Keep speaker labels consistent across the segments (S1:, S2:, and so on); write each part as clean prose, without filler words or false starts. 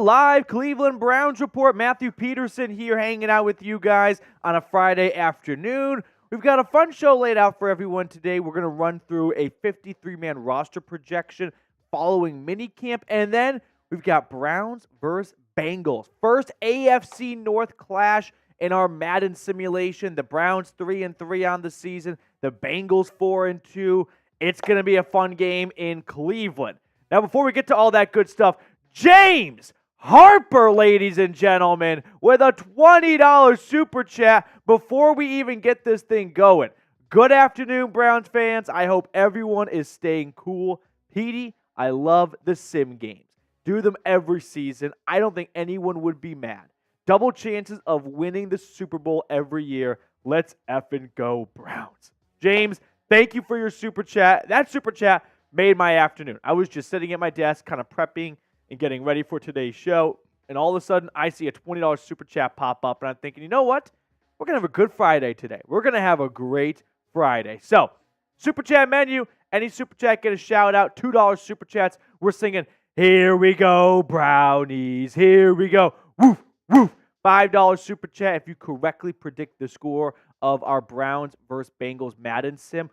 S1: Live Cleveland Browns report. Matthew Peterson here hanging out with you guys on a Friday afternoon. We've got a fun show laid out for everyone today. We're going to run through a 53-man roster projection following minicamp, and then we've got Browns versus Bengals. First AFC North clash in our Madden simulation. The Browns 3-3 on the season. The Bengals 4-2. It's going to be a fun game in Cleveland. Now, before we get to all that good stuff, James Harper, ladies and gentlemen, with a $20 super chat before we even get this thing going. Good afternoon, Browns fans. I hope everyone is staying cool. Petey, I love the sim games. Do them every season. I don't think anyone would be mad. Double chances of winning the Super Bowl every year. Let's effing go, Browns. James, thank you for your super chat. That super chat made my afternoon. I was just sitting at my desk kind of prepping and getting ready for today's show, and all of a sudden, I see a $20 super chat pop up, and I'm thinking, you know what? We're going to have a good Friday today. We're going to have a great Friday. So, super chat menu, any super chat, get a shout out. $2 super chats, we're singing, here we go, Brownies, here we go, woof, woof. $5 super chat if you correctly predict the score of our Browns versus Bengals Madden sim.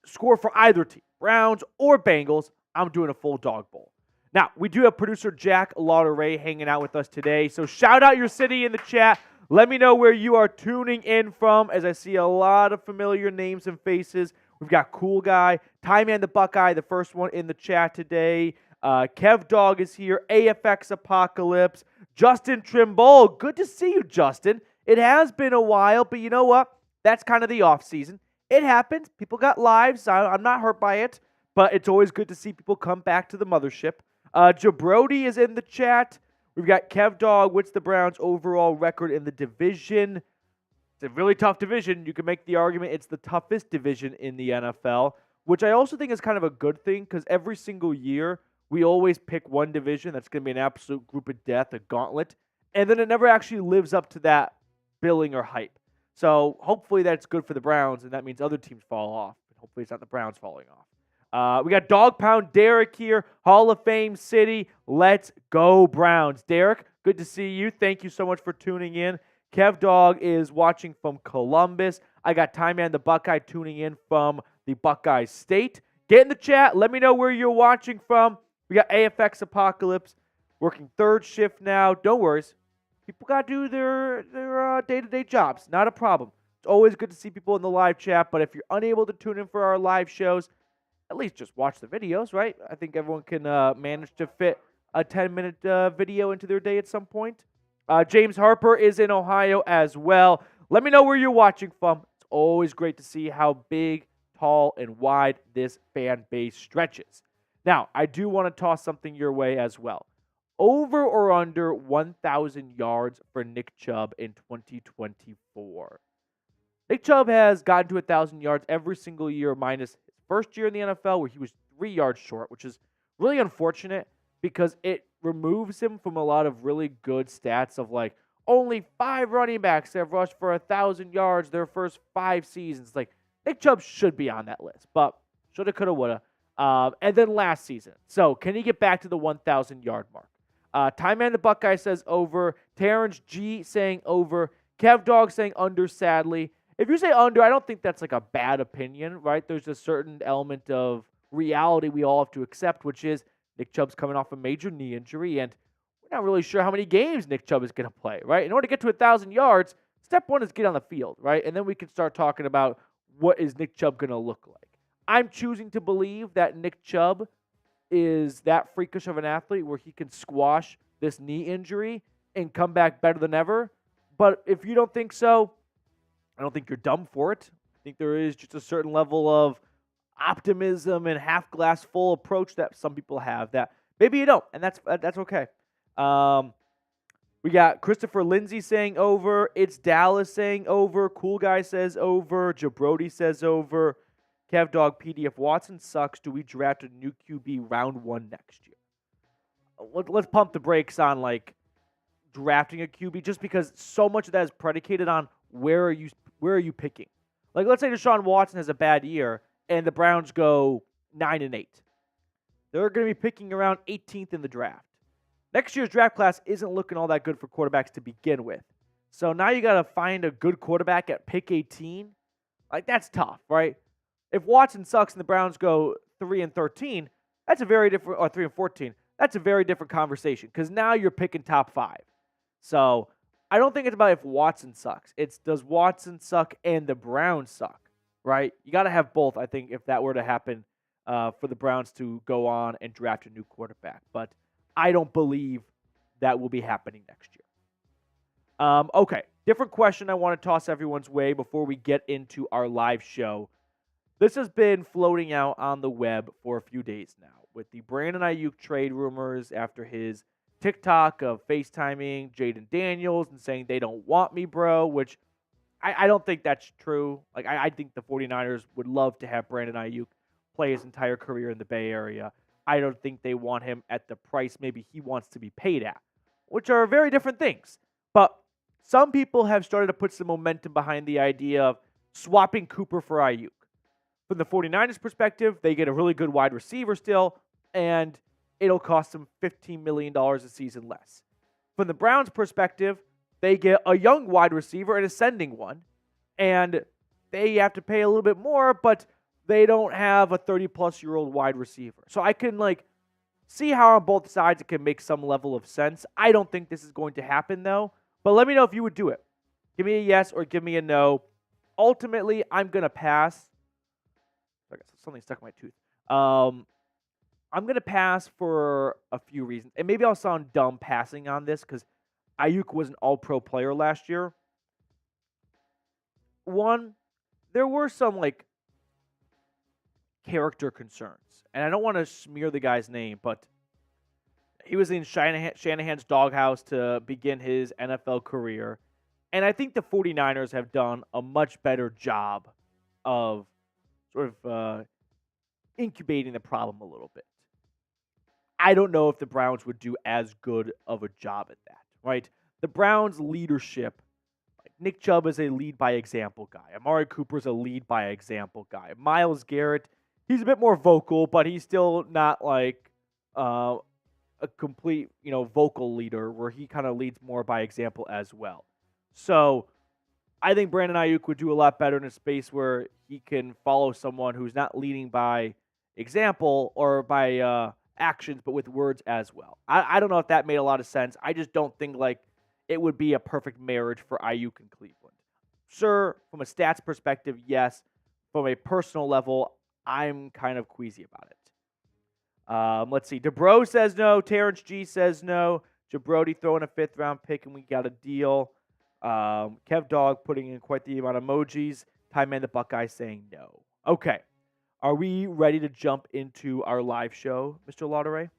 S1: Score for either team, Browns or Bengals, I'm doing a full dog bowl. Now, we do have producer Jack Lauderay hanging out with us today, so shout out your city in the chat. Let me know where you are tuning in from, as I see a lot of familiar names and faces. We've got Cool Guy, Ty Man the Buckeye, the first one in the chat today. Kev Dog is here, AFX Apocalypse, Justin Trimble. Good to see you, Justin. It has been a while, but you know what? That's kind of the off season. It happens. People got lives. I'm not hurt by it, but it's always good to see people come back to the mothership. Jabrody is in the chat. We've got Kev Dog. What's the Browns' overall record in the division? It's a really tough division. You can make the argument it's the toughest division in the NFL, which I also think is kind of a good thing because every single year we always pick one division that's going to be an absolute group of death, a gauntlet, and then it never actually lives up to that billing or hype. So hopefully that's good for the Browns, and that means other teams fall off. Hopefully it's not the Browns falling off. We got Dog Pound Derek here, Hall of Fame City. Let's go, Browns. Derek, good to see you. Thank you so much for tuning in. Kev Dog is watching from Columbus. I got Ty Man the Buckeye tuning in from the Buckeye State. Get in the chat. Let me know where you're watching from. We got AFX Apocalypse working third shift now. Don't worry. People got to do their day-to-day jobs. Not a problem. It's always good to see people in the live chat, but if you're unable to tune in for our live shows, at least just watch the videos, right? I think everyone can manage to fit a 10-minute video into their day at some point. James Harper is in Ohio as well. Let me know where you're watching from. It's always great to see how big, tall, and wide this fan base stretches. Now, I do want to toss something your way as well. Over or under 1,000 yards for Nick Chubb in 2024? Nick Chubb has gotten to 1,000 yards every single year minus first year in the NFL where he was 3 yards short, which is really unfortunate because it removes him from a lot of really good stats of like only 5 running backs have rushed for 1,000 yards their first 5 seasons. Like Nick Chubb should be on that list, but shoulda, coulda, woulda. And then last season. So can he get back to the 1,000 yard mark? Ty Man the Buckeye says over. Terrence G saying over. Kev Dog saying under, sadly. If you say under, I don't think that's like a bad opinion, right? There's a certain element of reality we all have to accept, which is Nick Chubb's coming off a major knee injury, and we're not really sure how many games Nick Chubb is going to play, right? In order to get to 1,000 yards, step one is get on the field, right? And then we can start talking about what is Nick Chubb going to look like. I'm choosing to believe that Nick Chubb is that freakish of an athlete where he can squash this knee injury and come back better than ever. But if you don't think so, I don't think you're dumb for it. I think there is just a certain level of optimism and half glass full approach that some people have that maybe you don't, and that's okay. We got Christopher Lindsay saying over. It's Dallas saying over. Cool Guy says over. Jabrody says over. Kev Dog PD, if Watson sucks, do we draft a new QB round 1 next year? Let's pump the brakes on like drafting a QB just because so much of that is predicated on where are you picking? Like, let's say Deshaun Watson has a bad year and the Browns go 9-8. They're going to be picking around 18th in the draft. Next year's draft class isn't looking all that good for quarterbacks to begin with. So now you got to find a good quarterback at pick 18. Like, that's tough, right? If Watson sucks and the Browns go 3-13, that's a very different, or 3-14, that's a very different conversation because now you're picking top 5. So I don't think it's about if Watson sucks. It's does Watson suck and the Browns suck, right? You got to have both, I think, if that were to happen for the Browns to go on and draft a new quarterback. But I don't believe that will be happening next year. Okay, different question I want to toss everyone's way before we get into our live show. This has been floating out on the web for a few days now with the Brandon Ayuk trade rumors after his TikTok of FaceTiming Jaden Daniels and saying they don't want me, bro, which I don't think that's true. Like, I think the 49ers would love to have Brandon Ayuk play his entire career in the Bay Area. I don't think they want him at the price maybe he wants to be paid at, which are very different things. But some people have started to put some momentum behind the idea of swapping Cooper for Ayuk. From the 49ers perspective, they get a really good wide receiver still, and it'll cost them $15 million a season less. From the Browns' perspective, they get a young wide receiver, an ascending one, and they have to pay a little bit more, but they don't have a 30-plus-year-old wide receiver. So I can, see how on both sides it can make some level of sense. I don't think this is going to happen, though, but let me know if you would do it. Give me a yes or give me a no. Ultimately, I'm going to pass. Something stuck in my tooth. I'm going to pass for a few reasons. And maybe I'll sound dumb passing on this because Ayuk was an all-pro player last year. One, there were some, character concerns. And I don't want to smear the guy's name, but he was in Shanahan's doghouse to begin his NFL career. And I think the 49ers have done a much better job of sort of incubating the problem a little bit. I don't know if the Browns would do as good of a job at that, right? The Browns' leadership, Nick Chubb is a lead-by-example guy. Amari Cooper is a lead-by-example guy. Myles Garrett, he's a bit more vocal, but he's still not a complete, vocal leader where he kind of leads more by example as well. So I think Brandon Ayuk would do a lot better in a space where he can follow someone who's not leading by example or by actions, but with words as well. I don't know if that made a lot of sense. I just don't think it would be a perfect marriage for Ayuk and Cleveland. Sure, from a stats perspective, yes. From a personal level, I'm kind of queasy about it. Let's see. DeBro says no. Terrence G says no. Jabrodi throwing a 5th-round pick and we got a deal. Kev Dog putting in quite the amount of emojis. Ty Man the Buckeye saying no. Okay. Are we ready to jump into our live show, Mr. Lauderay?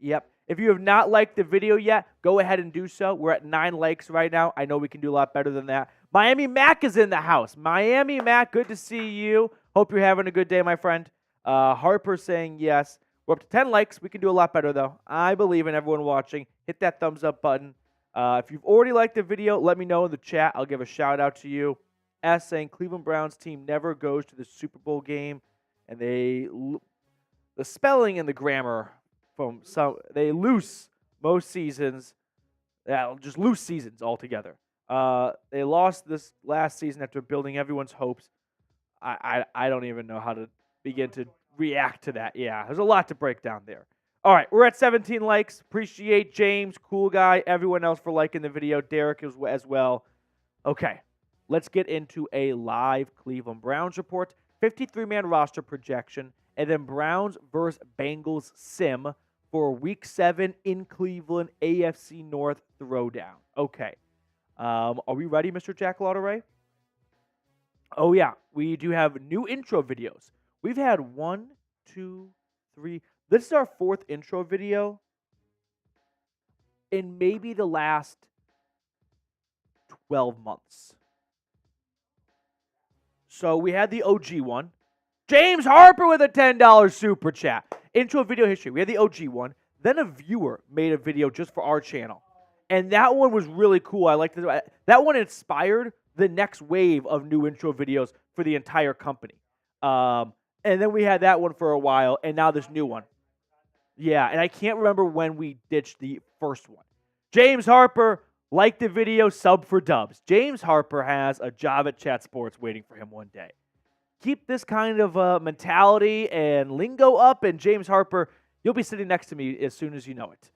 S1: Yep. If you have not liked the video yet, go ahead and do so. We're at 9 likes right now. I know we can do a lot better than that. Miami Mac is in the house. Miami Mac, good to see you. Hope you're having a good day, my friend. Harper saying yes. We're up to 10 likes. We can do a lot better, though. I believe in everyone watching. Hit that thumbs up button. If you've already liked the video, let me know in the chat. I'll give a shout out to you. S saying Cleveland Browns team never goes to the Super Bowl game, and the spelling and the grammar they lose most seasons. Just lose seasons altogether. They lost this last season after building everyone's hopes. I don't even know how to begin to react to that. Yeah, there's a lot to break down there. All right, we're at 17 likes. Appreciate James, cool guy, everyone else for liking the video. Derek as well. Okay, let's get into a live Cleveland Browns report, 53-man roster projection, and then Browns versus Bengals sim for Week 7 in Cleveland, AFC North throwdown. Okay, are we ready, Mr. Jack Lauderay? Oh, yeah, we do have new intro videos. We've had 1, 2, 3. This is our 4th intro video in maybe the last 12 months. So we had the OG one. James Harper with a $10 super chat. Intro video history. We had the OG one. Then a viewer made a video just for our channel. And that one was really cool. I liked it. That one inspired the next wave of new intro videos for the entire company. And then we had that one for a while, and now this new one. Yeah, and I can't remember when we ditched the first one. James Harper, like the video, sub for dubs. James Harper has a job at Chat Sports waiting for him one day. Keep this kind of mentality and lingo up, and James Harper, you'll be sitting next to me as soon as you know it.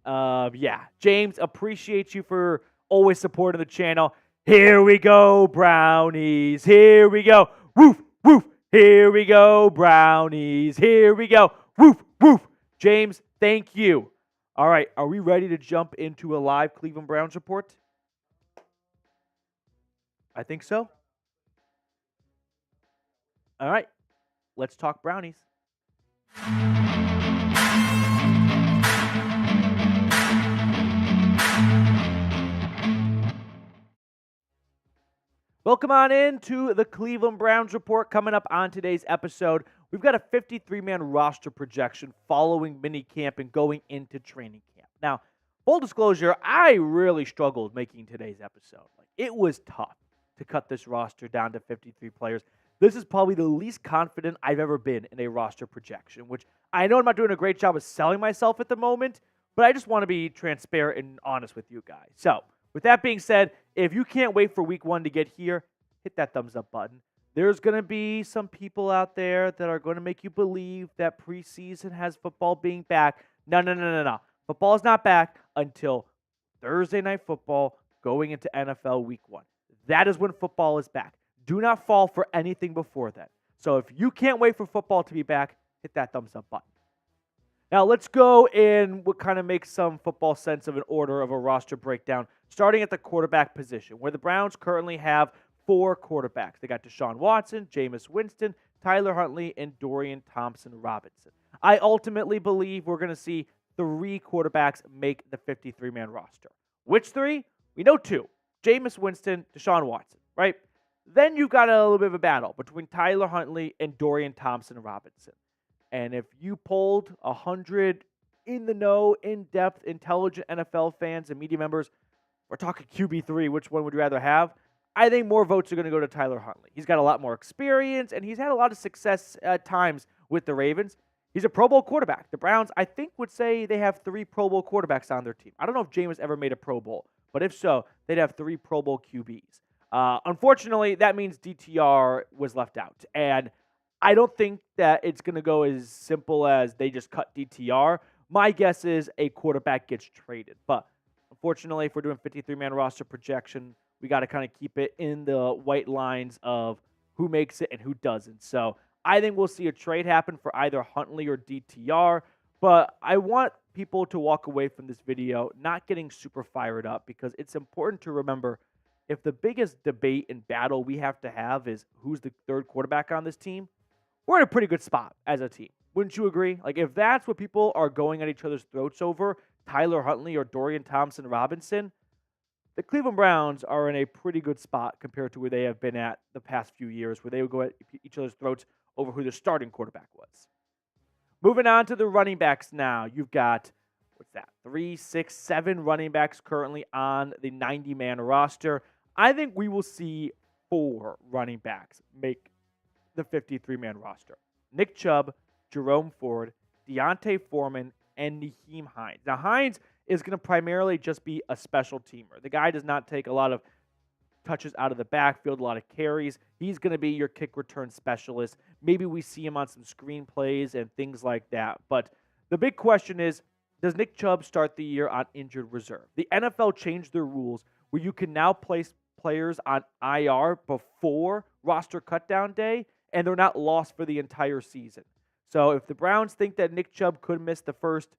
S1: Yeah, James, appreciate you for always supporting the channel. Here we go, Brownies. Here we go. Woof, woof. Here we go, Brownies. Here we go. Woof, woof. James, thank you. All right, are we ready to jump into a live Cleveland Browns report? I think so. All right, let's talk Brownies. Welcome on in to the Cleveland Browns report. Coming up on today's episode, we've got a 53-man roster projection following minicamp and going into training camp. Now, full disclosure, I really struggled making today's episode. It was tough to cut this roster down to 53 players. This is probably the least confident I've ever been in a roster projection, which I know I'm not doing a great job of selling myself at the moment, but I just want to be transparent and honest with you guys. So, with that being said, if you can't wait for week 1 to get here, hit that thumbs up button. There's going to be some people out there that are going to make you believe that preseason has football being back. No. Football is not back until Thursday Night Football going into NFL week 1. That is when football is back. Do not fall for anything before that. So if you can't wait for football to be back, hit that thumbs up button. Now let's go in what kind of makes some football sense of an order of a roster breakdown, starting at the quarterback position, where the Browns currently have 4 quarterbacks. They got Deshaun Watson, Jameis Winston, Tyler Huntley, and Dorian Thompson-Robinson. I ultimately believe we're going to see 3 quarterbacks make the 53-man roster. Which 3? We know 2. Jameis Winston, Deshaun Watson, right? Then you've got a little bit of a battle between Tyler Huntley and Dorian Thompson-Robinson. And if you polled 100 in-the-know, in-depth, intelligent NFL fans and media members, we're talking QB3, which one would you rather have? I think more votes are going to go to Tyler Huntley. He's got a lot more experience, and he's had a lot of success at times with the Ravens. He's a Pro Bowl quarterback. The Browns, I think, would say they have 3 Pro Bowl quarterbacks on their team. I don't know if Jameis ever made a Pro Bowl, but if so, they'd have 3 Pro Bowl QBs. Unfortunately, that means DTR was left out, and I don't think that it's going to go as simple as they just cut DTR. My guess is a quarterback gets traded. But unfortunately, if we're doing 53-man roster projection, we got to kind of keep it in the white lines of who makes it and who doesn't. So I think we'll see a trade happen for either Huntley or DTR. But I want people to walk away from this video not getting super fired up, because it's important to remember, if the biggest debate and battle we have to have is who's the 3rd quarterback on this team, we're in a pretty good spot as a team. Wouldn't you agree? If that's what people are going at each other's throats over, Tyler Huntley or Dorian Thompson-Robinson, the Cleveland Browns are in a pretty good spot compared to where they have been at the past few years, where they would go at each other's throats over who their starting quarterback was. Moving on to the running backs now. You've got, 3, 6, 7 running backs currently on the 90-man roster. I think we will see 4 running backs make the 53-man roster. Nick Chubb, Jerome Ford, Deontay Foreman, and Nyheim Hines. Now, Hines is going to primarily just be a special teamer. The guy does not take a lot of touches out of the backfield, a lot of carries. He's going to be your kick return specialist. Maybe we see him on some screen plays and things like that. But the big question is, does Nick Chubb start the year on injured reserve? The NFL changed their rules where you can now place players on IR before roster cutdown day, and they're not lost for the entire season. So if the Browns think that Nick Chubb could miss the first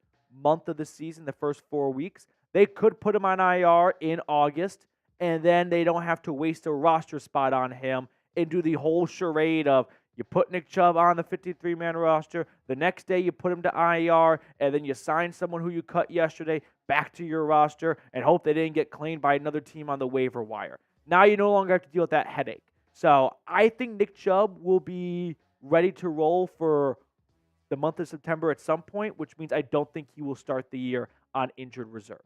S1: month of the season, the first 4 weeks, they could put him on IR in August, and then they don't have to waste a roster spot on him and do the whole charade of you put Nick Chubb on the 53-man roster, the next day you put him to IR, and then you sign someone who you cut yesterday back to your roster and hope they didn't get claimed by another team on the waiver wire. Now you no longer have to deal with that headache. So I think Nick Chubb will be ready to roll for the month of September at some point, which means I don't think he will start the year on injured reserve.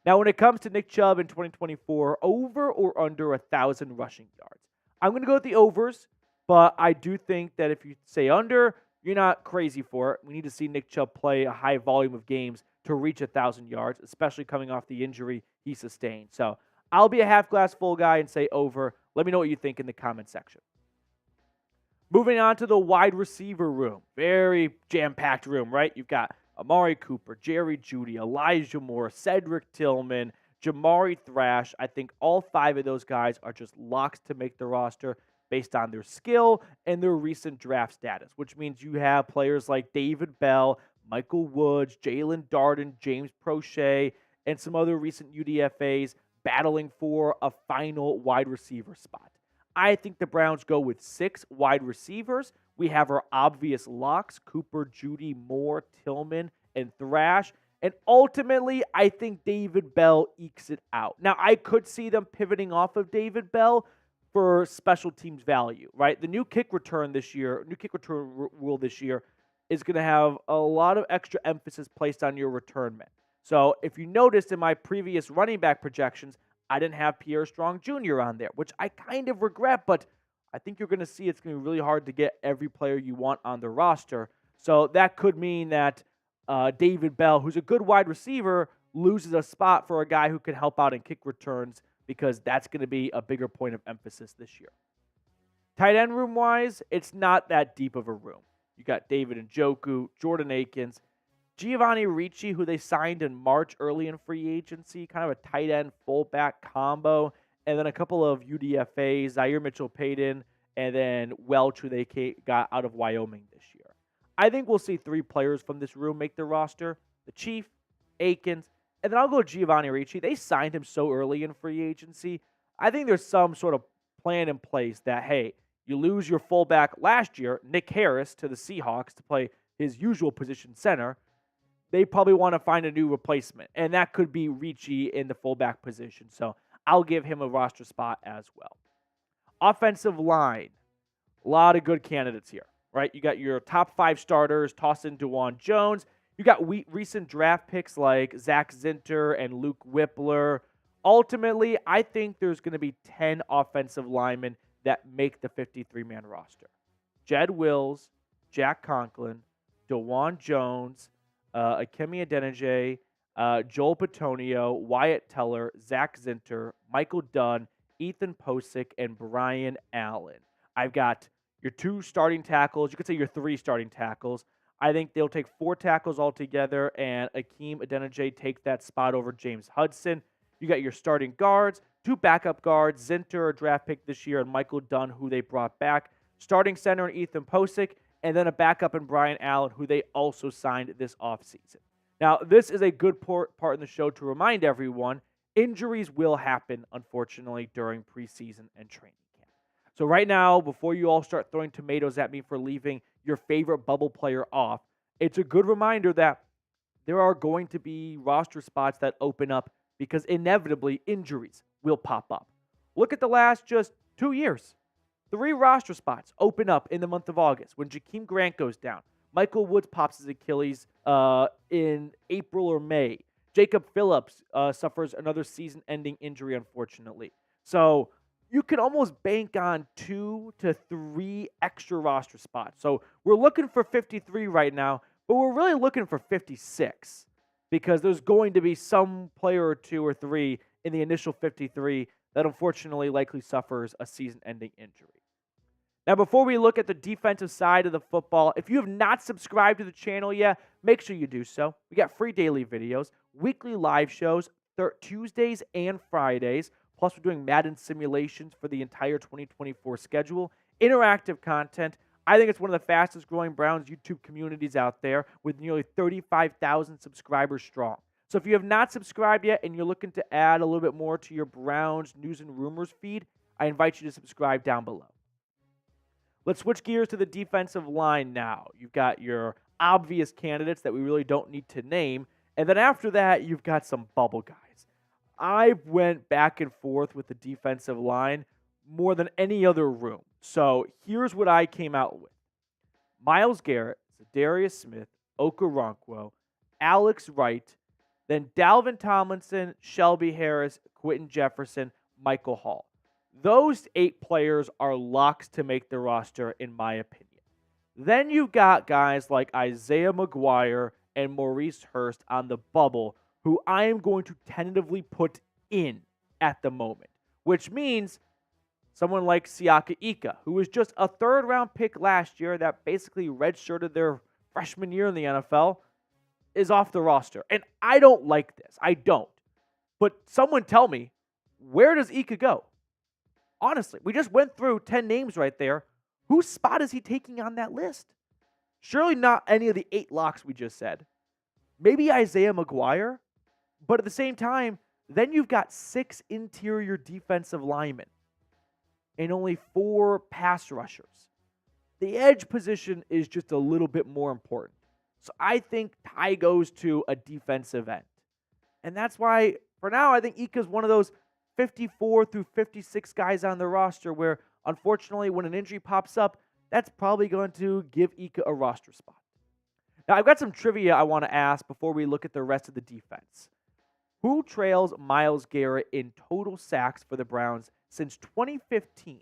S1: Now, when it comes to Nick Chubb in 2024, over or under 1,000 rushing yards? I'm going to go with the overs, but I do think that if you say under, you're not crazy for it. We need to see Nick Chubb play a high volume of games to reach 1,000 yards, especially coming off the injury he sustained. So I'll be a half glass full guy and say over. Let me know what you think in the comment section. Moving on to the wide receiver room. Very jam-packed room, right? You've got Amari Cooper, Jerry Jeudy, Elijah Moore, Cedric Tillman, Jamari Thrash. I think all 5 of those guys are just locks to make the roster based on their skill and their recent draft status, which means you have players like David Bell, Michael Woods, Jalen Darden, James Prochet, and some other recent UDFAs battling for a final wide receiver spot. I think the Browns go with 6 wide receivers. We have our obvious locks, Cooper, Jeudy, Moore, Tillman, and Thrash. And ultimately, I think David Bell ekes it out. Now, I could see them pivoting off of David Bell for special teams value, right? The new kick return rule this year is going to have a lot of extra emphasis placed on your return men. So if you noticed in my previous running back projections, I didn't have Pierre Strong Jr. on there, which I kind of regret, but I think you're going to see it's going to be really hard to get every player you want on the roster. So that could mean that David Bell, who's a good wide receiver, loses a spot for a guy who can help out in kick returns because that's going to be a bigger point of emphasis this year. Tight end room-wise, it's not that deep of a room. You got David Njoku, Jordan Akins, Giovanni Ricci, who they signed in March early in free agency, kind of a tight end fullback combo, and then a couple of UDFAs, Zaire Mitchell-Payton, and then Welch, who they got out of Wyoming this year. I think we'll see 3 players from this room make the roster: the Chief, Akins, and then I'll go Giovanni Ricci. They signed him so early in free agency. I think there's some sort of plan in place that, hey, you lose your fullback last year, Nick Harris, to the Seahawks to play his usual position center. They probably want to find a new replacement, and that could be Ricci in the fullback position. So I'll give him a roster spot as well. Offensive line, a lot of good candidates here, right? You got your top 5 starters, toss in DeJuan Jones. You got recent draft picks like Zach Zinter and Luke Whippler. Ultimately, I think there's going to be 10 offensive linemen that make the 53-man roster. Jed Wills, Jack Conklin, DeJuan Jones, Akemi Adeniji, Joel Petonio, Wyatt Teller, Zach Zinter, Michael Dunn, Ethan Posick, and Brian Allen. I've got your 2 starting tackles. You could say your 3 starting tackles. I think they'll take 4 tackles altogether, and Akeem Adeniji take that spot over James Hudson. You got your starting guards, 2 backup guards, Zinter, a draft pick this year, and Michael Dunn, who they brought back. Starting center in Ethan Posick, and then a backup in Brian Allen, who they also signed this offseason. Now, this is a good part in the show to remind everyone, injuries will happen, unfortunately, during preseason and training camp. So right now, before you all start throwing tomatoes at me for leaving your favorite bubble player off, it's a good reminder that there are going to be roster spots that open up because inevitably injuries will pop up. Look at the last just 2 years. 3 roster spots open up in the month of August when Jakeem Grant goes down. Michael Woods pops his Achilles in April or May. Jacob Phillips suffers another season-ending injury, unfortunately. So you can almost bank on 2 to 3 extra roster spots. So we're looking for 53 right now, but we're really looking for 56 because there's going to be some player or 2 or 3 in the initial 53 that unfortunately likely suffers a season-ending injury. Now, before we look at the defensive side of the football, if you have not subscribed to the channel yet, make sure you do so. We got free daily videos, weekly live shows, Tuesdays and Fridays, plus we're doing Madden simulations for the entire 2024 schedule, interactive content. I think it's one of the fastest growing Browns YouTube communities out there with nearly 35,000 subscribers strong. So if you have not subscribed yet and you're looking to add a little bit more to your Browns news and rumors feed, I invite you to subscribe down below. Let's switch gears to the defensive line now. You've got your obvious candidates that we really don't need to name. And then after that, you've got some bubble guys. I went back and forth with the defensive line more than any other room. So here's what I came out with. Myles Garrett, Zadarius Smith, Okoronkwo, Alex Wright, then Dalvin Tomlinson, Shelby Harris, Quentin Jefferson, Michael Hall. Those 8 players are locks to make the roster, in my opinion. Then you've got guys like Isaiah McGuire and Maurice Hurst on the bubble, who I am going to tentatively put in at the moment, which means someone like Siaka Ika, who was just a third-round pick last year that basically redshirted their freshman year in the NFL, is off the roster. And I don't like this. I don't. But someone tell me, where does Ika go? Honestly, we just went through 10 names right there. Whose spot is he taking on that list? Surely not any of the 8 locks we just said. Maybe Isaiah McGuire. But at the same time, then you've got 6 interior defensive linemen and only 4 pass rushers. The edge position is just a little bit more important. So I think Ty goes to a defensive end. And that's why, for now, I think Ika's one of those 54 through 56 guys on the roster where, unfortunately, when an injury pops up, that's probably going to give Ika a roster spot. Now, I've got some trivia I want to ask before we look at the rest of the defense. Who trails Myles Garrett in total sacks for the Browns since 2015,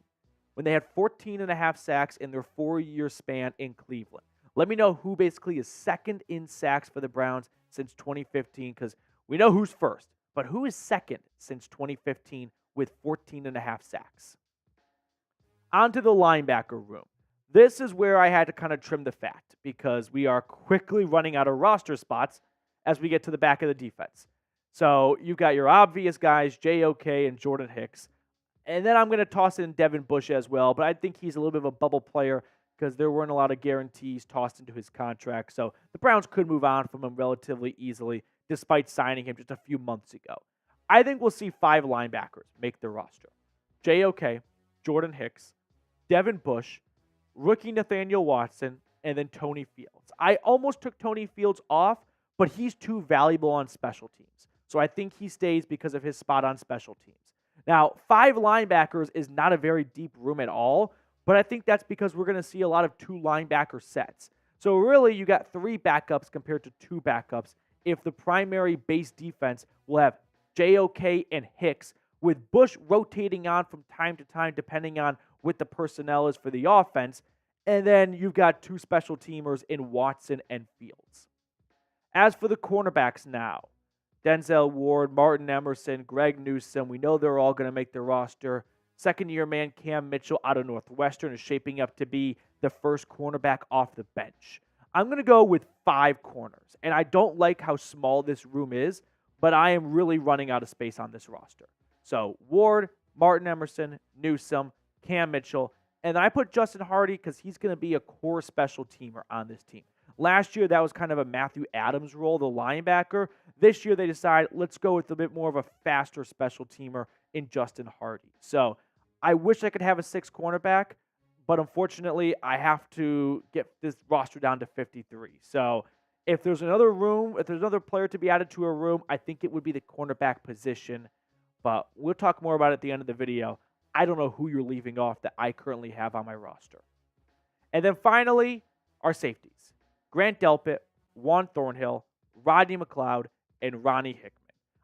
S1: when they had 14.5 sacks in their 4-year span in Cleveland? Let me know who basically is second in sacks for the Browns since 2015, because we know who's first, but who is second since 2015 with 14.5 sacks? On to the linebacker room. This is where I had to kind of trim the fat because we are quickly running out of roster spots as we get to the back of the defense. So you've got your obvious guys, Njoku and Jordan Hicks. And then I'm going to toss in Devin Bush as well, but I think he's a little bit of a bubble player because there weren't a lot of guarantees tossed into his contract. So the Browns could move on from him relatively easily despite signing him just a few months ago. I think we'll see 5 linebackers make the roster. Njoku, Jordan Hicks, Devin Bush, rookie Nathaniel Watson, and then Tony Fields. I almost took Tony Fields off, but he's too valuable on special teams. So I think he stays because of his spot on special teams. Now, 5 linebackers is not a very deep room at all, but I think that's because we're going to see a lot of 2 linebacker sets. So really, you got 3 backups compared to 2 backups if the primary base defense will have Njoku and Hicks, with Bush rotating on from time to time depending on what the personnel is for the offense. And then you've got 2 special teamers in Watson and Fields. As for the cornerbacks now, Denzel Ward, Martin Emerson, Greg Newsome, we know they're all going to make the roster. Second-year man Cam Mitchell out of Northwestern is shaping up to be the first cornerback off the bench. I'm going to go with 5 corners, and I don't like how small this room is, but I am really running out of space on this roster. So Ward, Martin Emerson, Newsome, Cam Mitchell, and then I put Justin Hardy because he's going to be a core special teamer on this team. Last year, that was kind of a Matthew Adams role, the linebacker. This year, they decide, let's go with a bit more of a faster special teamer in Justin Hardy. So I wish I could have a 6th cornerback, but unfortunately, I have to get this roster down to 53. So if there's another room, if there's another player to be added to a room, I think it would be the cornerback position. But we'll talk more about it at the end of the video. I don't know who you're leaving off that I currently have on my roster. And then finally, our safeties. Grant Delpit, Juan Thornhill, Rodney McLeod, and Ronnie Hickman.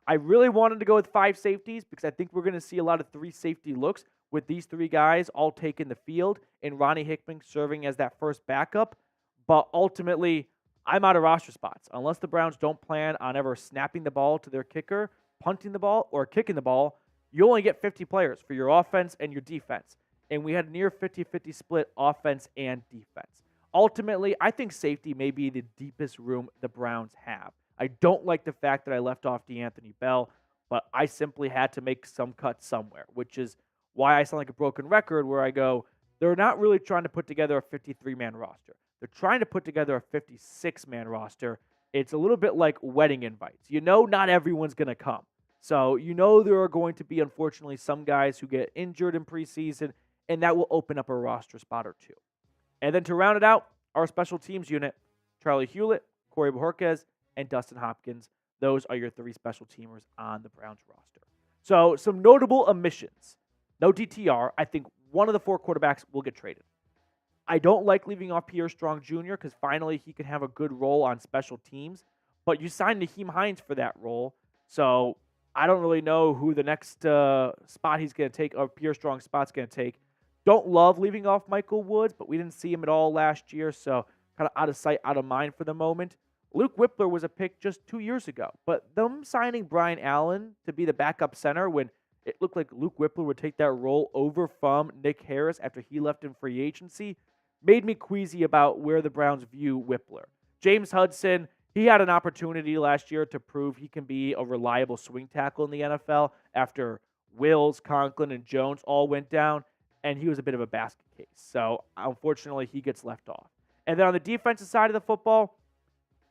S1: I really wanted to go with 5 safeties because I think we're going to see a lot of 3 safety looks with these 3 guys all taking the field and Ronnie Hickman serving as that first backup. But ultimately, I'm out of roster spots. Unless the Browns don't plan on ever snapping the ball to their kicker, punting the ball, or kicking the ball, you only get 50 players for your offense and your defense. And we had a near 50-50 split offense and defense. Ultimately, I think safety may be the deepest room the Browns have. I don't like the fact that I left off DeAnthony Bell, but I simply had to make some cuts somewhere, which is why I sound like a broken record where I go, they're not really trying to put together a 53-man roster. They're trying to put together a 56-man roster. It's a little bit like wedding invites. You know not everyone's going to come. So you know there are going to be, unfortunately, some guys who get injured in preseason, and that will open up a roster spot or 2. And then to round it out, our special teams unit, Charlie Hewlett, Corey Bojorquez, and Dustin Hopkins. Those are your 3 special teamers on the Browns roster. So some notable omissions. No DTR. I think one of the 4 quarterbacks will get traded. I don't like leaving off Pierre Strong Jr. because finally he can have a good role on special teams. But you signed Naheem Hines for that role. So I don't really know who the next spot he's going to take, or Pierre Strong's spot's going to take. Don't love leaving off Michael Woods, but we didn't see him at all last year, so kind of out of sight, out of mind for the moment. Luke Whippler was a pick just 2 years ago, but them signing Brian Allen to be the backup center when it looked like Luke Whippler would take that role over from Nick Harris after he left in free agency made me queasy about where the Browns view Whippler. James Hudson, he had an opportunity last year to prove he can be a reliable swing tackle in the NFL after Wills, Conklin, and Jones all went down, and he was a bit of a basket case. So, unfortunately, he gets left off. And then on the defensive side of the football,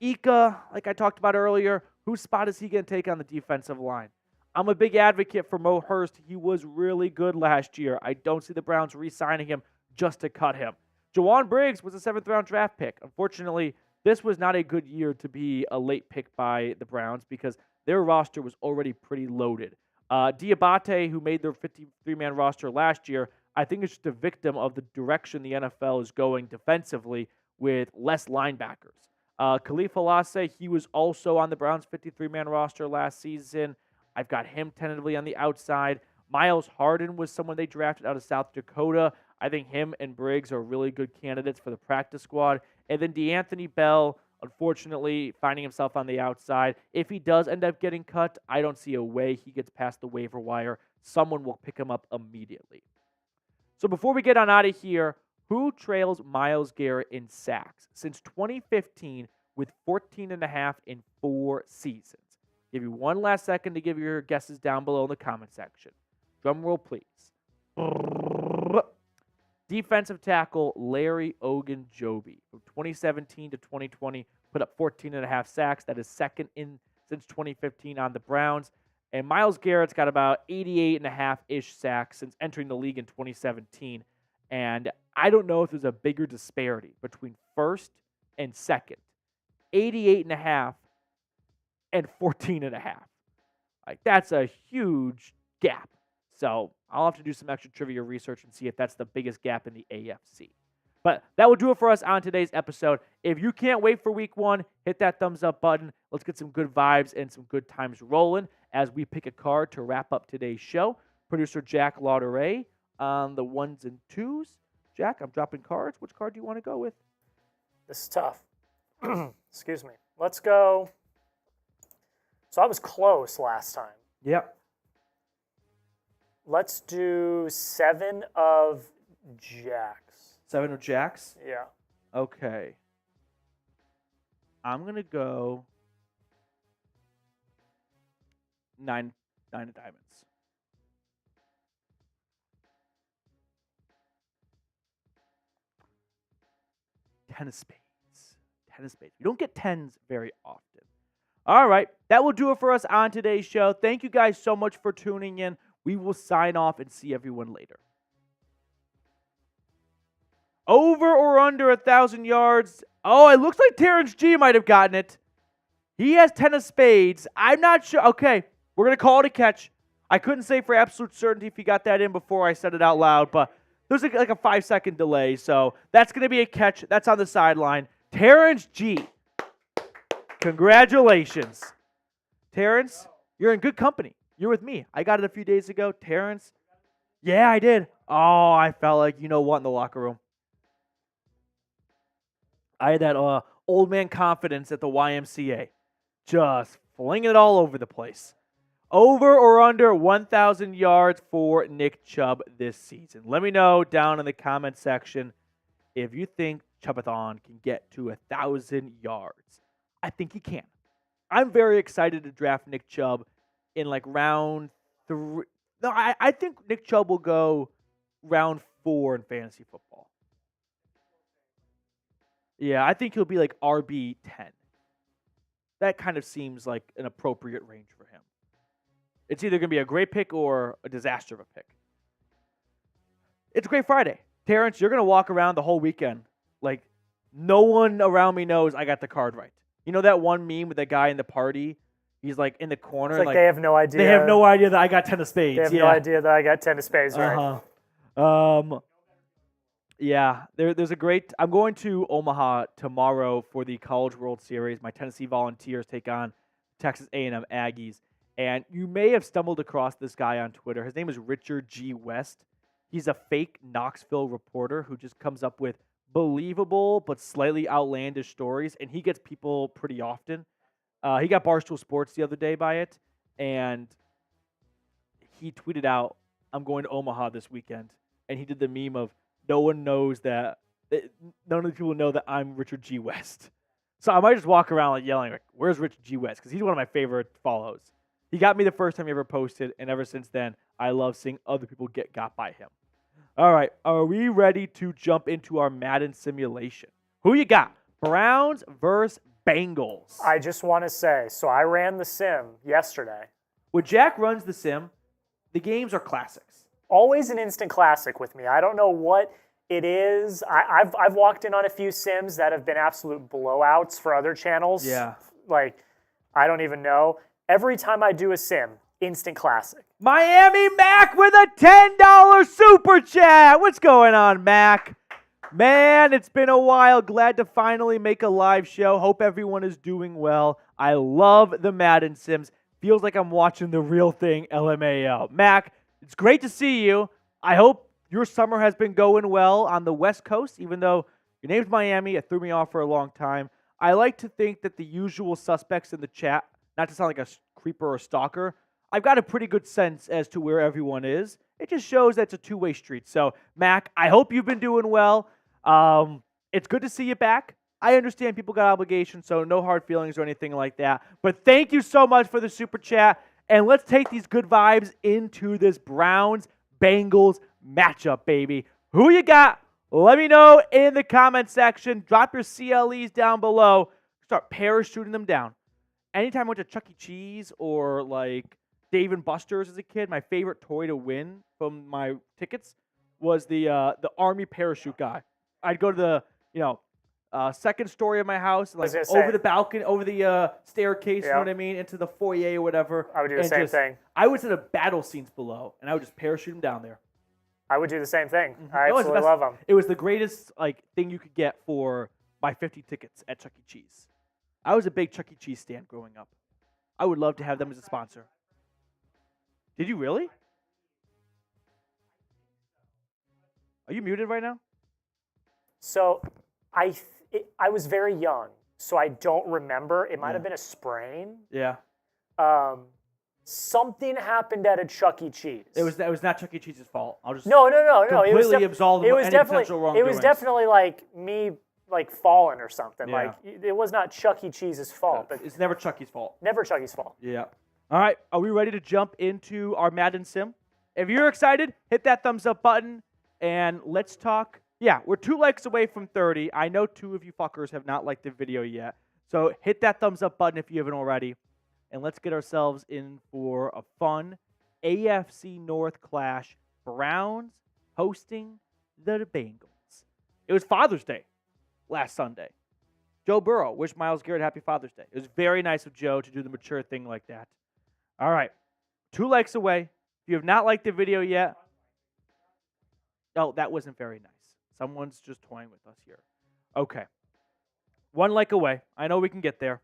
S1: Ika, like I talked about earlier, whose spot is he going to take on the defensive line? I'm a big advocate for Mo Hurst. He was really good last year. I don't see the Browns re-signing him just to cut him. Jawan Briggs was a 7th-round draft pick. Unfortunately, this was not a good year to be a late pick by the Browns because their roster was already pretty loaded. Diabate, who made their 53-man roster last year, I think is just a victim of the direction the NFL is going defensively with less linebackers. Khalif Alasse, he was also on the Browns' 53-man roster last season. I've got him tentatively on the outside. Miles Harden was someone they drafted out of South Dakota. I think him and Briggs are really good candidates for the practice squad. And then DeAnthony Bell, unfortunately, finding himself on the outside. If he does end up getting cut, I don't see a way he gets past the waiver wire. Someone will pick him up immediately. So before we get on out of here, who trails Myles Garrett in sacks since 2015 with 14.5 in 4 seasons? Give you one last second to give your guesses down below in the comment section. Drum roll, please. Defensive tackle Larry Ogunjobi from 2017 to 2020 put up 14.5 sacks. That is second in since 2015 on the Browns. And Myles Garrett's got about 88.5-ish sacks since entering the league in 2017. And I don't know if there's a bigger disparity between first and second. 88.5 and 14.5. Like, that's a huge gap. So I'll have to do some extra trivia research and see if that's the biggest gap in the AFC. But that will do it for us on today's episode. If you can't wait for week 1, hit that thumbs up button. Let's get some good vibes and some good times rolling as we pick a card to wrap up today's show. Producer Jack Lauderay on the 1s and 2s. Jack, I'm dropping cards. Which card do you want to go with?
S2: This is tough. Excuse me. Let's go. So I was close last time.
S1: Yep.
S2: Let's do 7 of Jacks.
S1: 7 of Jacks?
S2: Yeah.
S1: Okay. I'm going to go 9 of diamonds. 10 of spades. 10 of spades. We don't get 10s very often. All right. That will do it for us on today's show. Thank you guys so much for tuning in. We will sign off and see everyone later. Over or under 1,000 yards? Oh, it looks like Terrence G might have gotten it. He has 10 of spades. I'm not sure. Okay, we're going to call it a catch. I couldn't say for absolute certainty if he got that in before I said it out loud, but there's like a 5-second delay, so that's going to be a catch. That's on the sideline. Terrence G. Congratulations. Terrence, you're in good company. You're with me. I got it a few days ago. Terrence. Yeah, I did. Oh, I felt like you know what in the locker room. I had that old man confidence at the YMCA. Just flinging it all over the place. Over or under 1,000 yards for Nick Chubb this season. Let me know down in the comment section if you think Chubbathon can get to 1,000 yards. I think he can. I'm very excited to draft Nick Chubb in like round 3. No, I think Nick Chubb will go round 4 in fantasy football. Yeah, I think he'll be like RB 10. That kind of seems like an appropriate range for him. It's either going to be a great pick or a disaster of a pick. It's a great Friday. Terrence, you're going to walk around the whole weekend like no one around me knows I got the card right. You know that one meme with that guy in the party? He's like in the corner.
S2: It's like they have no idea.
S1: They have no idea that I got 10 of spades.
S2: They have no idea that I got 10 of spades, right?
S1: Yeah, there's a great... I'm going to Omaha tomorrow for the College World Series. My Tennessee Volunteers take on Texas A&M Aggies. And you may have stumbled across this guy on Twitter. His name is Richard G. West. He's a fake Knoxville reporter who just comes up with believable but slightly outlandish stories, and he gets people pretty often. He got Barstool Sports the other day by it, and he tweeted out, "I'm going to Omaha this weekend," and he did the meme of no one knows that none of the people know that I'm Richard G. West. So I might just walk around like yelling, like, "Where's Richard G. West?" Because he's one of my favorite follows. He got me the first time he ever posted, and ever since then, I love seeing other people get got by him. All right, are we ready to jump into our Madden simulation? Who you got? Browns versus Bengals.
S2: I just want to say, so I ran the sim yesterday.
S1: When Jack runs the sim, the games are classics.
S2: Always an instant classic with me. I don't know what it is. I've walked in on a few sims that have been absolute blowouts for other channels.
S1: Yeah.
S2: Like, I don't even know. Every time I do a sim, instant classic.
S1: Miami Mac with a $10 super chat. What's going on, Mac? Man, it's been a while. Glad to finally make a live show. Hope everyone is doing well. I love the Madden Sims. Feels like I'm watching the real thing, LMAO. Mac, it's great to see you. I hope your summer has been going well on the West Coast, even though your name's Miami. It threw me off for a long time. I like to think that the usual suspects in the chat, not to sound like a creeper or stalker, I've got a pretty good sense as to where everyone is. It just shows that it's a two-way street. So, Mac, I hope you've been doing well. It's good to see you back. I understand people got obligations, so no hard feelings or anything like that. But thank you so much for the super chat. And let's take these good vibes into this Browns-Bengals matchup, baby. Who you got? Let me know in the comment section. Drop your CLEs down below. Start parachuting them down. Anytime I went to Chuck E. Cheese or like Dave & Buster's as a kid, my favorite toy to win from my tickets was the Army parachute guy. I'd go to the second story of my house, like over the balcony, over the staircase, you know what I mean, into the foyer or whatever.
S2: I would do the same thing.
S1: I was in the battle scenes below, and I would just parachute them down there.
S2: I would do the same thing. I absolutely love them.
S1: It was the greatest thing you could get for my 50 tickets at Chuck E. Cheese. I was a big Chuck E. Cheese stand growing up. I would love to have them as a sponsor. Did you really? Are you muted right now?
S2: So I was very young, so I don't remember. It might have been a sprain.
S1: Yeah.
S2: Something happened at a Chuck E. Cheese.
S1: It was not Chuck E. Cheese's fault. I'll just
S2: no.
S1: completely absolve them of any potential wrongdoing.
S2: It was definitely like me falling or something.
S1: Yeah.
S2: Like it was not Chuck E. Cheese's fault. But
S1: it's never Chucky's fault.
S2: Never Chucky's fault.
S1: Yeah. All right. Are we ready to jump into our Madden sim? If you're excited, hit that thumbs up button and let's talk. Yeah, we're 2 likes away from 30. I know 2 of you fuckers have not liked the video yet. So hit that thumbs up button if you haven't already. And let's get ourselves in for a fun AFC North clash. Browns hosting the Bengals. It was Father's Day last Sunday. Joe Burrow wished Myles Garrett happy Father's Day. It was very nice of Joe to do the mature thing like that. All right, 2 likes away. If you have not liked the video yet, oh, that wasn't very nice. Someone's just toying with us here. Okay. 1 like away. I know we can get there.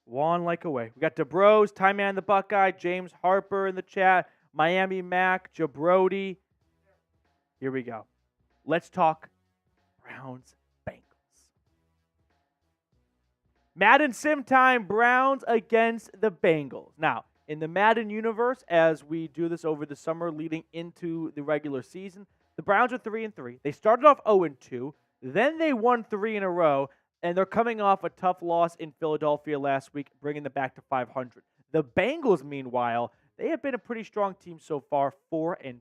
S1: 1 like away. We got DeBros, Ty Man the Buckeye, James Harper in the chat, Miami Mac, Jabrody. Here we go. Let's talk Browns Bengals. Madden Sim Time, Browns against the Bengals. Now, in the Madden universe, as we do this over the summer leading into the regular season, the Browns are 3-3. They started off 0-2. Then they won 3 in a row, and they're coming off a tough loss in Philadelphia last week, bringing them back to 500. The Bengals, meanwhile, they have been a pretty strong team so far, 4-2.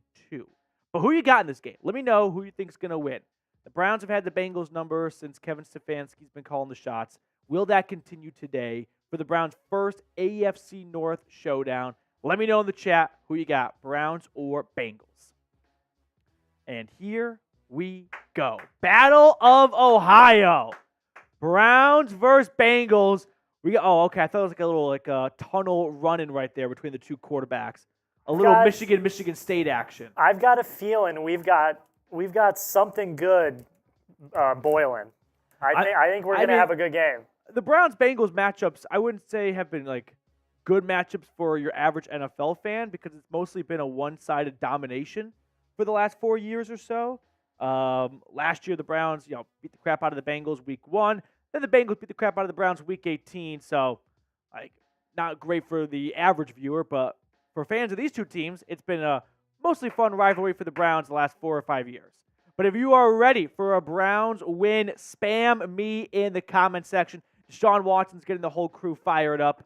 S1: But who you got in this game? Let me know who you think is going to win. The Browns have had the Bengals number since Kevin Stefanski's been calling the shots. Will that continue today for the Browns' first AFC North showdown? Let me know in the chat who you got, Browns or Bengals. And here we go. Battle of Ohio. Browns versus Bengals. Okay. I thought it was like a little tunnel running right there between the 2 quarterbacks. A little Michigan State action.
S2: I've got a feeling we've got something good boiling. I think we're going to have a good game.
S1: The Browns-Bengals matchups, I wouldn't say have been good matchups for your average NFL fan because it's mostly been a one-sided domination. for the last 4 years or so. Last year, the Browns, beat the crap out of the Bengals week 1. Then the Bengals beat the crap out of the Browns week 18. So, not great for the average viewer, but for fans of these two teams, it's been a mostly fun rivalry for the Browns the last 4 or 5 years. But if you are ready for a Browns win, spam me in the comment section. Deshaun Watson's getting the whole crew fired up.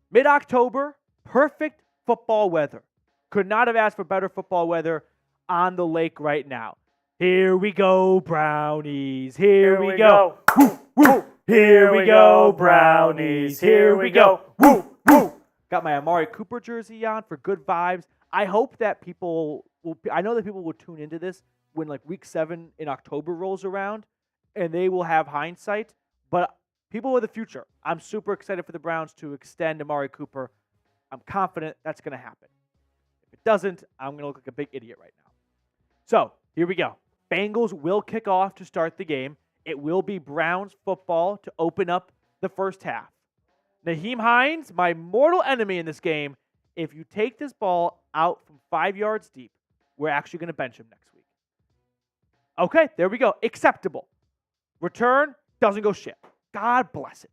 S1: Mid-October, perfect football weather. Could not have asked for better football weather on the lake right now. Here we go, Brownies. Here we go. Woo, woo. Here we go, Brownies. Here we go. Woo, woo. Got my Amari Cooper jersey on for good vibes. I hope that I know that people will tune into this when week 7 in October rolls around, and they will have hindsight. But people of the future, I'm super excited for the Browns to extend Amari Cooper. I'm confident that's going to happen. If it doesn't, I'm going to look like a big idiot right now. So, here we go. Bengals will kick off to start the game. It will be Browns football to open up the first half. Nyheim Hines, my mortal enemy in this game, if you take this ball out from 5 yards deep, we're actually going to bench him next week. Okay, there we go. Acceptable. Return doesn't go shit. God bless it.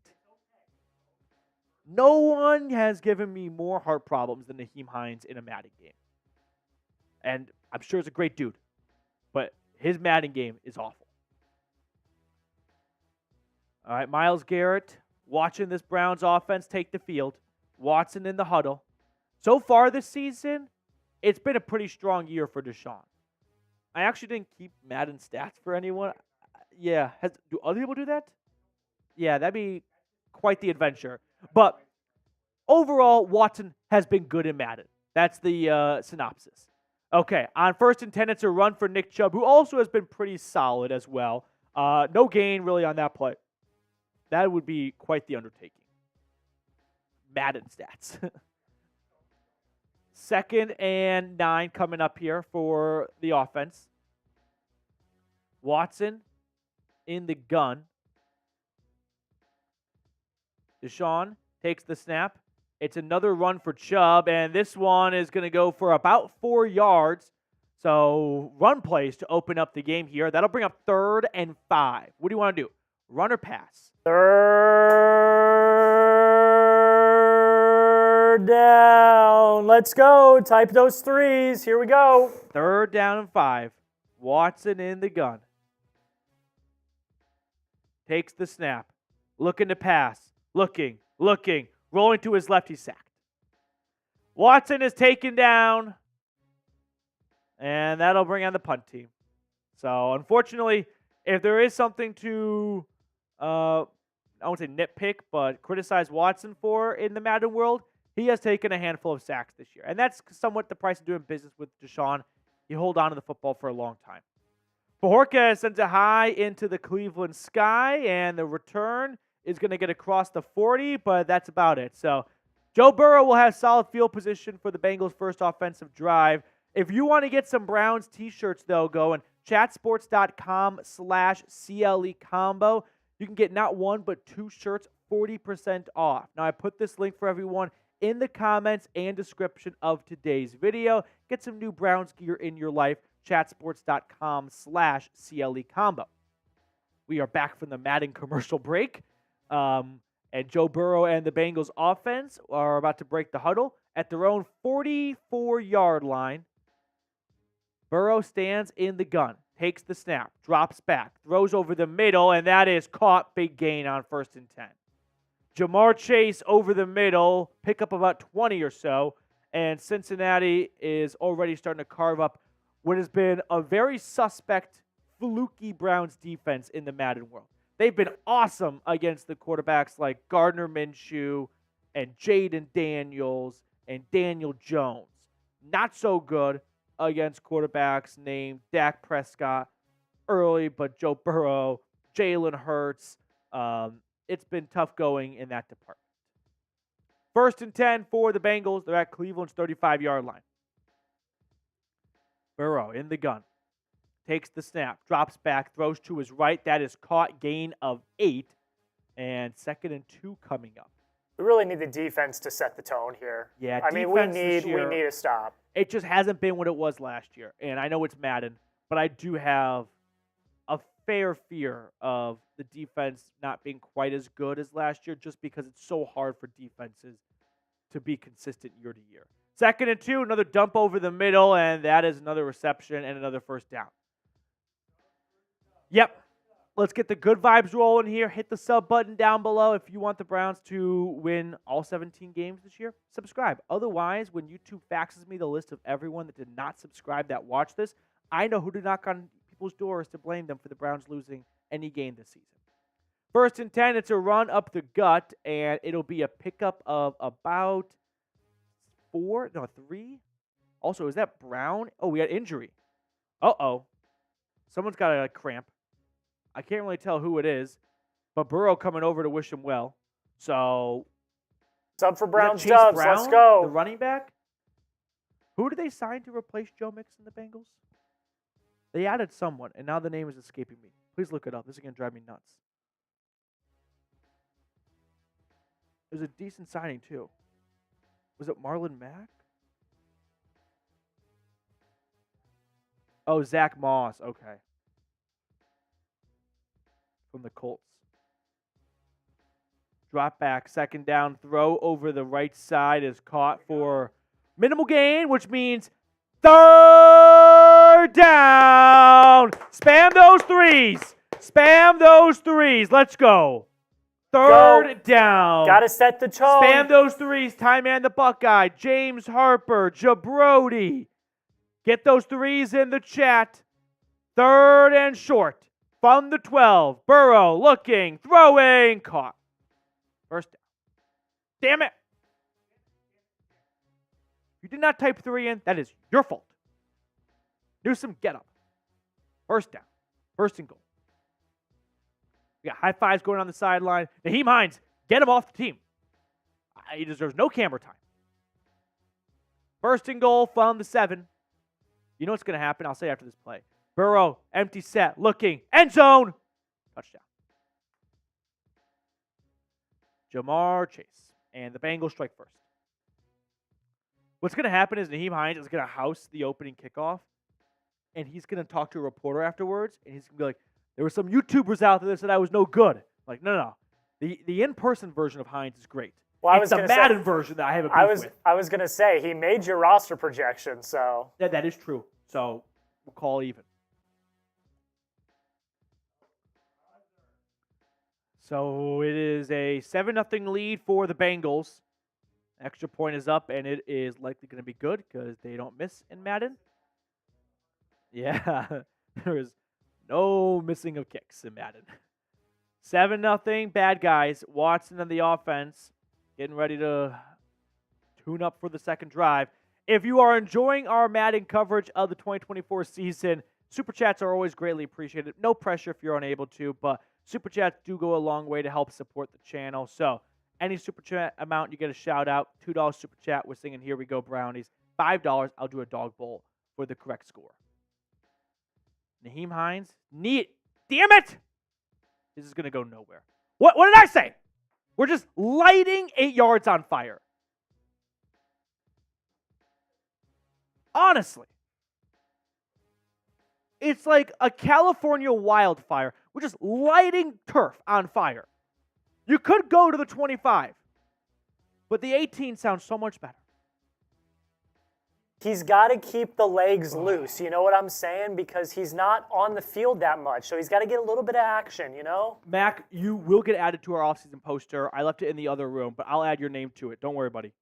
S1: No one has given me more heart problems than Nyheim Hines in a Madden game. And I'm sure he's a great dude, but his Madden game is awful. All right, Myles Garrett watching this Browns offense take the field. Watson in the huddle. So far this season, it's been a pretty strong year for Deshaun. I actually didn't keep Madden stats for anyone. Yeah, do other people do that? Yeah, that'd be quite the adventure. But overall, Watson has been good in Madden. That's the synopsis. Okay, on 1st and 10, it's a run for Nick Chubb, who also has been pretty solid as well. No gain really on that play. That would be quite the undertaking. Madden stats. 2nd and 9 coming up here for the offense. Watson in the gun. Deshaun takes the snap. It's another run for Chubb, and this one is going to go for about 4 yards. So run plays to open up the game here. That'll bring up 3rd and 5. What do you want to do? Run or pass?
S2: 3rd down. Let's go. Type those 3s. Here we go.
S1: 3rd down and 5. Watson in the gun. Takes the snap. Looking to pass. Looking. Rolling to his left, he's sacked. Watson is taken down. And that'll bring on the punt team. So, unfortunately, if there is something to, I won't say nitpick, but criticize Watson for in the Madden world, he has taken a handful of sacks this year. And that's somewhat the price of doing business with Deshaun. You hold on to the football for a long time. Bajorka sends it high into the Cleveland sky, and the return is going to get across the 40, but that's about it. So Joe Burrow will have solid field position for the Bengals' first offensive drive. If you want to get some Browns t-shirts, though, going chatsports.com/CLE combo. You can get not one, but 2 shirts, 40% off. Now, I put this link for everyone in the comments and description of today's video. Get some new Browns gear in your life, chatsports.com/CLE combo. We are back from the Madden commercial break. And Joe Burrow and the Bengals offense are about to break the huddle at their own 44-yard line. Burrow stands in the gun, takes the snap, drops back, throws over the middle, and that is caught. Big gain on 1st and 10. Jamar Chase over the middle, pick up about 20 or so, and Cincinnati is already starting to carve up what has been a very suspect, fluky Browns defense in the Madden world. They've been awesome against the quarterbacks like Gardner Minshew and Jaden Daniels and Daniel Jones. Not so good against quarterbacks named Dak Prescott early, but Joe Burrow, Jalen Hurts. It's been tough going in that department. 1st and 10 for the Bengals. They're at Cleveland's 35-yard line. Burrow in the gun. Takes the snap, drops back, throws to his right. That is caught, gain of 8. And 2nd and 2 coming up.
S2: We really need the defense to set the tone here.
S1: Yeah,
S2: I mean, we need a stop.
S1: It just hasn't been what it was last year. And I know it's Madden, but I do have a fair fear of the defense not being quite as good as last year just because it's so hard for defenses to be consistent year to year. 2nd and 2, another dump over the middle, and that is another reception and another first down. Yep. Let's get the good vibes rolling here. Hit the sub button down below if you want the Browns to win all 17 games this year. Subscribe. Otherwise, when YouTube faxes me the list of everyone that did not subscribe that watched this, I know who to knock on people's doors to blame them for the Browns losing any game this season. 1st and 10, it's a run up the gut, and it'll be a pickup of about 3. Also, is that Brown? Oh, we had injury. Uh-oh. Someone's got a cramp. I can't really tell who it is, but Burrow coming over to wish him well. So,
S2: sub for Browns
S1: Chase
S2: Dubs.
S1: Brown,
S2: Let's go.
S1: the running back. Who did they sign to replace Joe Mixon, the Bengals? They added someone, and now the name is escaping me. Please look it up. This is going to drive me nuts. It was a decent signing, too. Was it Marlon Mack? Oh, Zach Moss. Okay. From the Colts. Drop back, 2nd down, throw over the right side is caught for minimal gain, which means 3rd down. Spam those threes. Spam those threes. Let's go. 3rd down.
S2: Got to set the tone.
S1: Spam those threes. Ty Man the Buckeye, James Harper, Jabrodi. Get those threes in the chat. 3rd and short. From the 12, Burrow looking, throwing, caught. 1st down. Damn it. You did not type 3 in. That is your fault. Do some get up. 1st down. 1st and goal. We got high fives going on the sideline. Naheem Hines, get him off the team. He deserves no camera time. 1st and goal from the 7. You know what's going to happen? I'll say after this play. Burrow, empty set, looking, end zone. Touchdown. Jamar Chase. And the Bengals strike first. What's going to happen is Naheem Hines is going to house the opening kickoff, and he's going to talk to a reporter afterwards, and he's going to be like, there were some YouTubers out there that said I was no good. Like, no. The in-person version of Hines is great.
S2: Well,
S1: it's the Madden version that I have a beef with.
S2: I was going to say, he made your roster projection, so.
S1: Yeah, that is true. So, we'll call even. So it is a 7-0 lead for the Bengals. Extra point is up, and it is likely going to be good because they don't miss in Madden. Yeah, there is no missing of kicks in Madden. 7-0, bad guys. Watson on the offense, getting ready to tune up for the 2nd drive. If you are enjoying our Madden coverage of the 2024 season, Super Chats are always greatly appreciated. No pressure if you're unable to, but Super Chats do go a long way to help support the channel. So any Super Chat amount, you get a shout out. $2 Super Chat, we're singing Here We Go Brownies. $5, I'll do a dog bowl for the correct score. Naheem Hines, neat. Damn it! This is going to go nowhere. What did I say? We're just lighting 8 yards on fire. Honestly. It's like a California wildfire. We're just lighting turf on fire. You could go to the 25, but the 18 sounds so much better.
S2: He's got to keep the legs loose, you know what I'm saying? Because he's not on the field that much, so he's got to get a little bit of action, you know?
S1: Mac, you will get added to our offseason poster. I left it in the other room, but I'll add your name to it. Don't worry, buddy.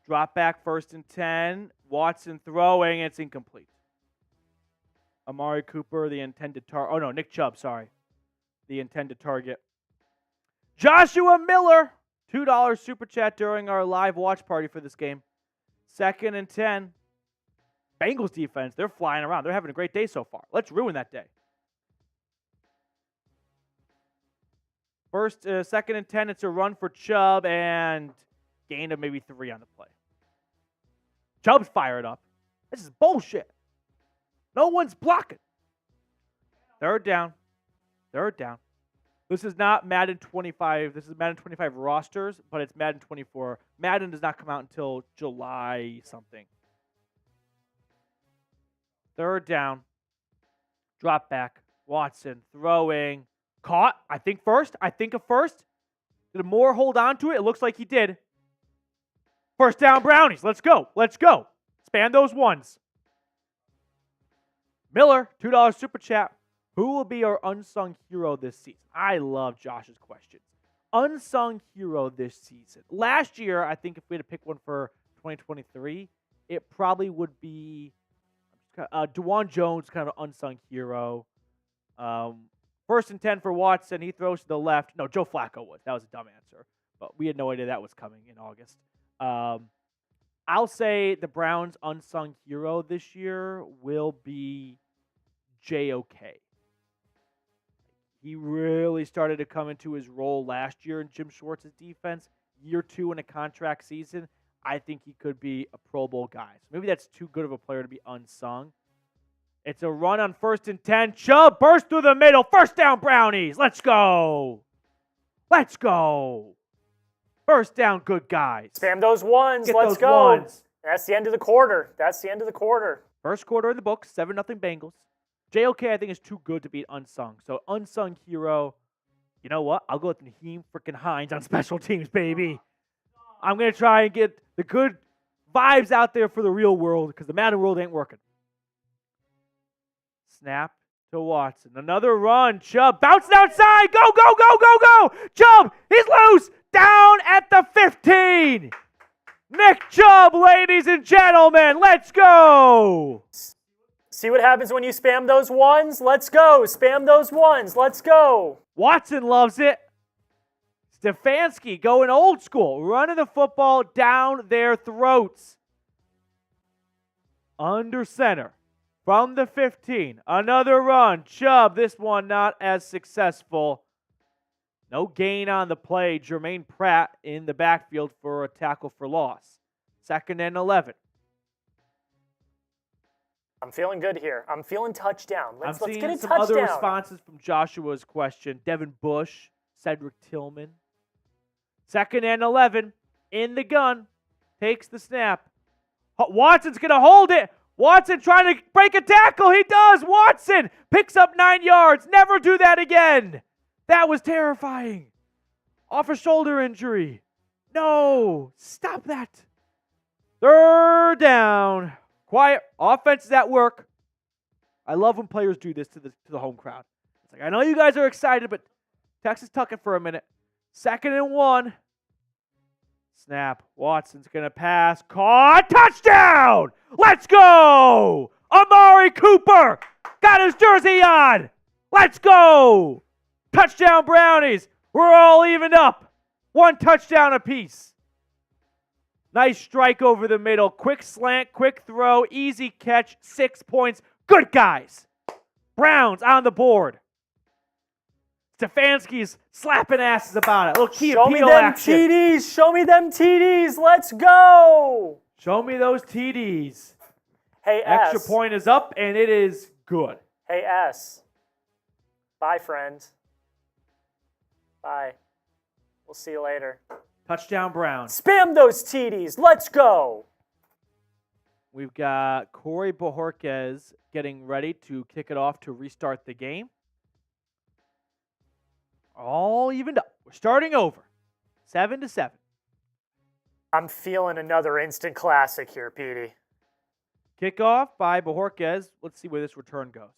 S1: Drop back, 1st and 10. Watson throwing. It's incomplete. Amari Cooper, the intended target. Oh, no, Nick Chubb, sorry. The intended target. Joshua Miller, $2 Super Chat during our live watch party for this game. 2nd and 10. Bengals defense, they're flying around. They're having a great day so far. Let's ruin that day. 2nd and 10, it's a run for Chubb and gain of maybe 3 on the play. Chubb's fired up. This is bullshit. No one's blocking. 3rd down. This is not Madden 25. This is Madden 25 rosters, but it's Madden 24. Madden does not come out until July something. Third down. Drop back. Watson throwing. Caught. I think a first. Did Moore hold on to it? It looks like he did. First down, Brownies. Let's go. Spam those ones. Miller, $2 super chat. Who will be our unsung hero this season? I love Josh's questions. Unsung hero this season. Last year, I think if we had to pick one for 2023, it probably would be DeJuan Jones, kind of an unsung hero. First and 10 for Watson. He throws to the left. No, Joe Flacco was. That was a dumb answer. But we had no idea that was coming in August. I'll say the Browns' unsung hero this year will be JOK. He really started to come into his role last year in Jim Schwartz's defense. Year 2 in a contract season, I think he could be a Pro Bowl guy. So maybe that's too good of a player to be unsung. It's a run on first and 10. Chubb burst through the middle. First down, Brownies. Let's go. First down, good guys.
S2: Spam those ones. Let's go. That's the end of the quarter. First
S1: quarter in the books. 7-0 Bengals. JOK, I think, is too good to be unsung. So, unsung hero, you know what? I'll go with Naheem freaking Hines on special teams, baby. I'm going to try and get the good vibes out there for the real world because the Madden world ain't working. Snap to Watson. Another run. Chubb bouncing outside. Go. Chubb, he's loose. Down at the 15. Nick Chubb, ladies and gentlemen. Let's go.
S2: See what happens when you spam those ones? Let's go. Spam those ones. Let's go.
S1: Watson loves it. Stefanski going old school, running the football down their throats. Under center from the 15. Another run. Chubb, this one not as successful. No gain on the play. Jermaine Pratt in the backfield for a tackle for loss. 2nd and 11.
S2: I'm feeling good here. I'm feeling touchdown. Let's get a touchdown.
S1: Some other responses from Joshua's question. Devin Bush, Cedric Tillman. 2nd and 11. In the gun. Takes the snap. Watson's going to hold it. Watson trying to break a tackle. He does. Watson picks up 9 yards. Never do that again. That was terrifying. Off a shoulder injury. No. Stop that. 3rd down. Quiet. Offense is at work. I love when players do this to the home crowd. It's like, I know you guys are excited, but Texas tuck it for a minute. 2nd and 1. Snap. Watson's going to pass. Caught. Touchdown. Let's go. Amari Cooper got his jersey on. Let's go. Touchdown, Brownies. We're all evened up. 1 touchdown apiece. Nice strike over the middle. Quick slant, quick throw, easy catch, 6 points. Good guys. Browns on the board. Stefanski's slapping asses about it. A little key appeal action.
S2: Show me them TDs. Let's go.
S1: Show me those TDs.
S2: Hey,
S1: Extra point is up, and it is good.
S2: Hey, S. Bye, friend. Bye. We'll see you later.
S1: Touchdown, Browns.
S2: Spam those TDs. Let's go.
S1: We've got Corey Bojorquez getting ready to kick it off to restart the game. All evened up. We're starting over. 7-7.
S2: I'm feeling another instant classic here, Petey.
S1: Kickoff by Bojorquez. Let's see where this return goes.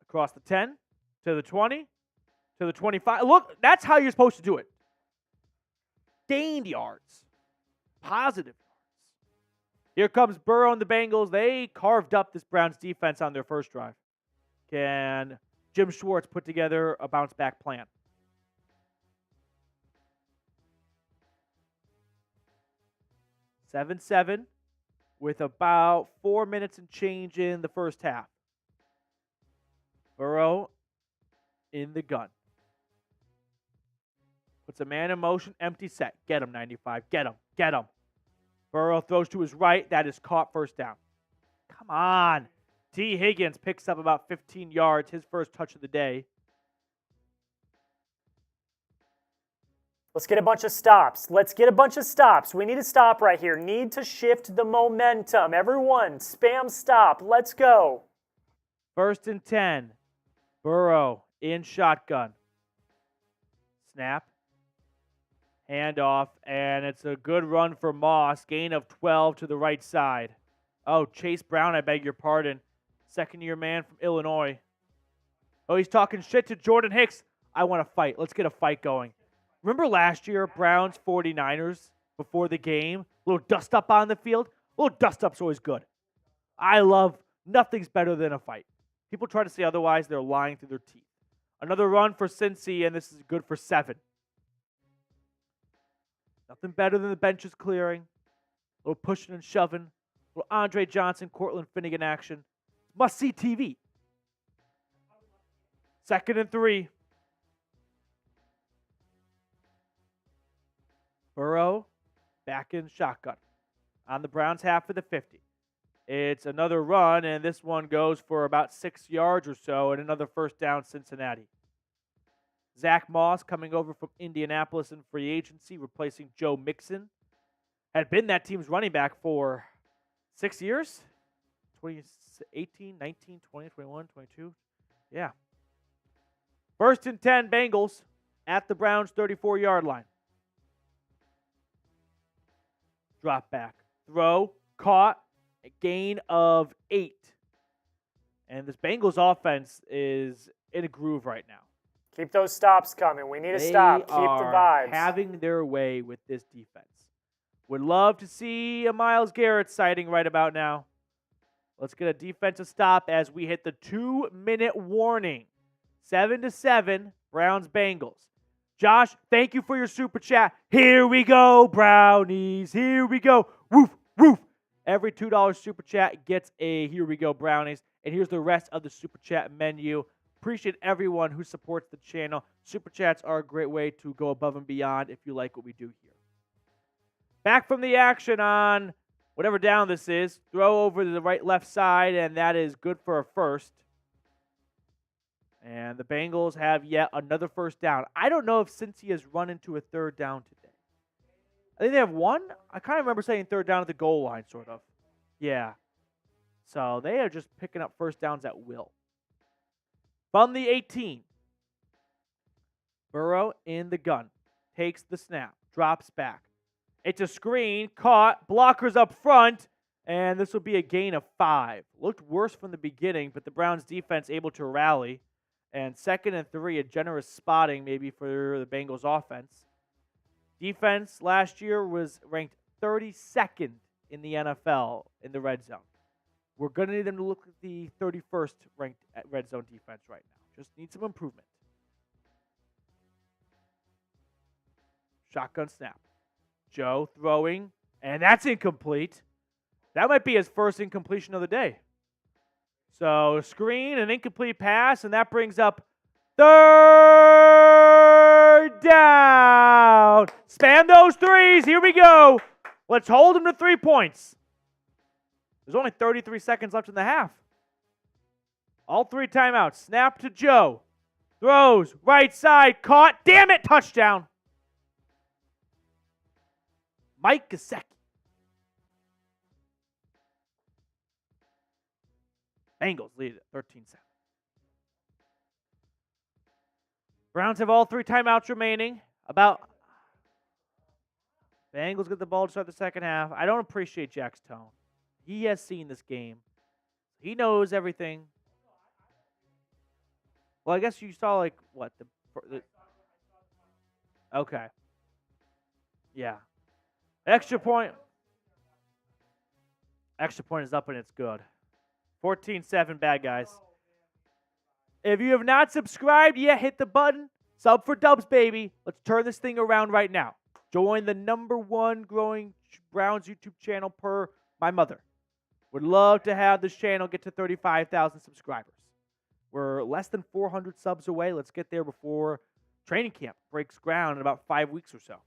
S1: Across the 10, to the 20, to the 25. Look, that's how you're supposed to do it. Gained yards. Positive yards. Here comes Burrow and the Bengals. They carved up this Browns defense on their first drive. Can Jim Schwartz put together a bounce-back plan? Seven with about 4 minutes and change in the first half. Burrow in the gun. Puts a man in motion, empty set. Get him, 95. Get him. Burrow throws to his right. That is caught, first down. Come on. T. Higgins picks up about 15 yards, his first touch of the day.
S2: Let's get a bunch of stops. Let's get a bunch of stops. We need a stop right here. Need to shift the momentum. Everyone, spam stop. Let's go.
S1: 1st and 10. Burrow in shotgun. Snap. Handoff, and it's a good run for Moss. Gain of 12 to the right side. Oh, Chase Brown, I beg your pardon. Second-year man from Illinois. Oh, he's talking shit to Jordan Hicks. I want to fight. Let's get a fight going. Remember last year, Browns 49ers, before the game? A little dust-up on the field? A little dust-up's always good. Nothing's better than a fight. People try to say otherwise, they're lying through their teeth. Another run for Cincy, and this is good for 7. Nothing better than the benches clearing. A little pushing and shoving. A little Andre Johnson, Cortland Finnegan action. Must-see TV. 2nd and 3. Burrow back in shotgun on the Browns half of the 50. It's another run, and this one goes for about 6 yards or so, and another first down Cincinnati. Zach Moss coming over from Indianapolis in free agency, replacing Joe Mixon. Had been that team's running back for 6 years? 2018, 19, 20, 21, 22? Yeah. 1st and 10, Bengals at the Browns' 34-yard line. Drop back. Throw. Caught. A gain of 8. And this Bengals offense is in a groove right now.
S2: Keep those stops coming. We need a stop. Keep the vibes.
S1: Having their way with this defense. Would love to see a Myles Garrett sighting right about now. Let's get a defensive stop as we hit the 2-minute warning. 7-7, Browns-Bengals. Josh, thank you for your super chat. Here we go, Brownies. Here we go. Woof, woof. Every $2 super chat gets a Here We Go Brownies. And here's the rest of the super chat menu. Appreciate everyone who supports the channel. Super chats are a great way to go above and beyond if you like what we do here. Back from the action on whatever down this is. Throw over to the left side, and that is good for a first. And the Bengals have yet another first down. I don't know if Cincy has run into a third down today. I think they have one. I kind of remember saying third down at the goal line, sort of. Yeah. So they are just picking up first downs at will. From the 18. Burrow in the gun. Takes the snap. Drops back. It's a screen. Caught. Blockers up front. And this will be a gain of 5. Looked worse from the beginning, but the Browns defense able to rally. And 2nd and 3, a generous spotting maybe for the Bengals offense. Defense last year was ranked 32nd in the NFL in the red zone. We're going to need them to look at the 31st ranked at red zone defense right now. Just need some improvement. Shotgun snap. Joe throwing, and that's incomplete. That might be his first incompletion of the day. So screen, an incomplete pass, and that brings up 3rd down. Spam those threes. Here we go. Let's hold them to 3 points. There's only 33 seconds left in the half. All 3 timeouts. Snap to Joe. Throws. Right side. Caught. Damn it. Touchdown. Mike Gesicki. Bengals lead at 13-7. Browns have all 3 timeouts remaining. Bengals get the ball to start the second half. I don't appreciate Jack's tone. He has seen this game. He knows everything. Well, I guess you saw what the okay. Yeah. Extra point. Extra point is up and it's good. 14-7, bad guys. If you have not subscribed yet, hit the button. Sub for dubs, baby. Let's turn this thing around right now. Join the #1 growing Browns YouTube channel per my mother. Would love to have this channel get to 35,000 subscribers. We're less than 400 subs away. Let's get there before training camp breaks ground in about 5 weeks or so.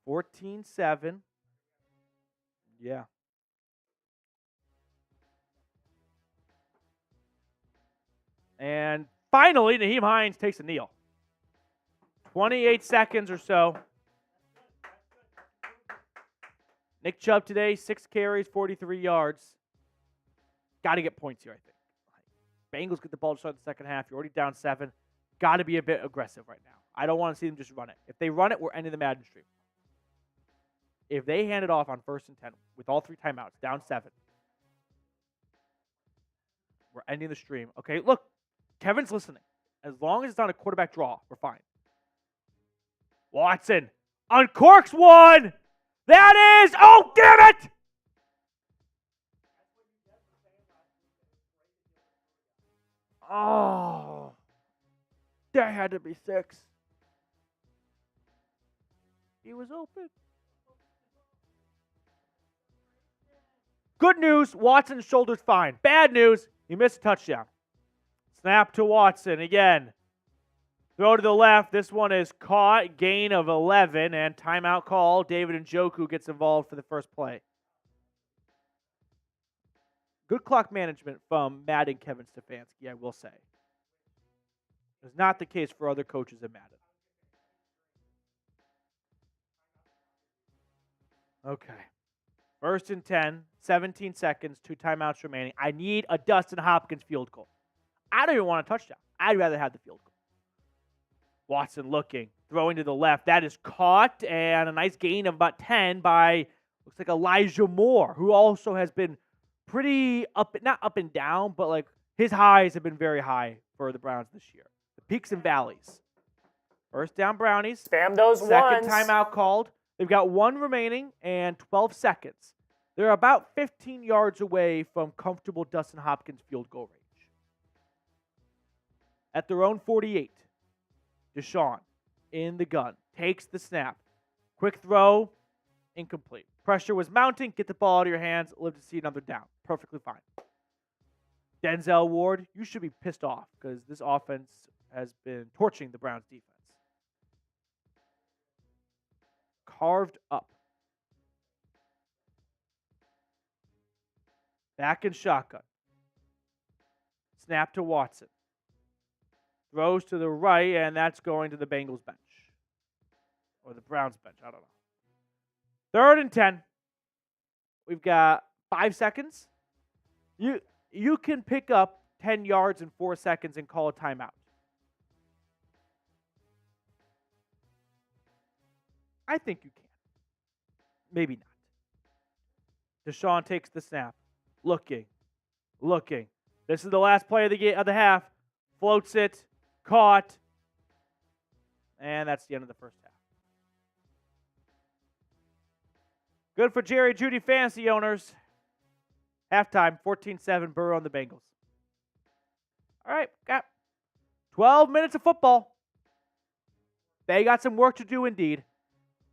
S1: 14-7. Yeah. And finally, Nyheim Hines takes a kneel. 28 seconds or so. Nick Chubb today, 6 carries, 43 yards. Got to get points here, I think. Bengals get the ball to start the second half. You're already down 7. Got to be a bit aggressive right now. I don't want to see them just run it. If they run it, we're ending the Madden stream. If they hand it off on 1st and 10 with all 3 timeouts, down 7, we're ending the stream. Okay, look, Kevin's listening. As long as it's not a quarterback draw, we're fine. Watson uncorks one. That is, oh, damn it! Oh, that had to be 6. He was open. Good news, Watson's shoulder's fine. Bad news, he missed a touchdown. Snap to Watson again. Throw to the left. This one is caught. Gain of 11 and timeout call. David Njoku gets involved for the first play. Good clock management from Madden Kevin Stefanski, I will say. It's not the case for other coaches in Madden. Okay. 1st and 10, 17 seconds, 2 timeouts remaining. I need a Dustin Hopkins field goal. I don't even want a touchdown. I'd rather have the field goal. Watson looking, throwing to the left. That is caught, and a nice gain of about 10 by, looks like Elijah Moore, who also has been pretty not up and down, but like his highs have been very high for the Browns this year. The peaks and valleys. 1st down Brownies.
S2: Spam those
S1: Second
S2: ones.
S1: timeout called. They've got 1 remaining and 12 seconds. They're about 15 yards away from comfortable Dustin Hopkins field goal range. At their own 48, Deshaun in the gun. Takes the snap. Quick throw. Incomplete. Pressure was mounting. Get the ball out of your hands. Live to see another down. Perfectly fine. Denzel Ward, you should be pissed off because this offense has been torching the Browns defense. Carved up. Back in shotgun. Snap to Watson. Throws to the right, and that's going to the Bengals bench. Or the Browns bench, I don't know. 3rd and 10. We've got 5 seconds. You can pick up 10 yards in 4 seconds and call a timeout. I think you can. Maybe not. Deshaun takes the snap. Looking. This is the last play of the half. Floats it. Caught. And that's the end of the first half. Good for Jerry Jeudy fantasy owners. Halftime, 14-7, Burrow on the Bengals. All right, got 12 minutes of football. They got some work to do indeed.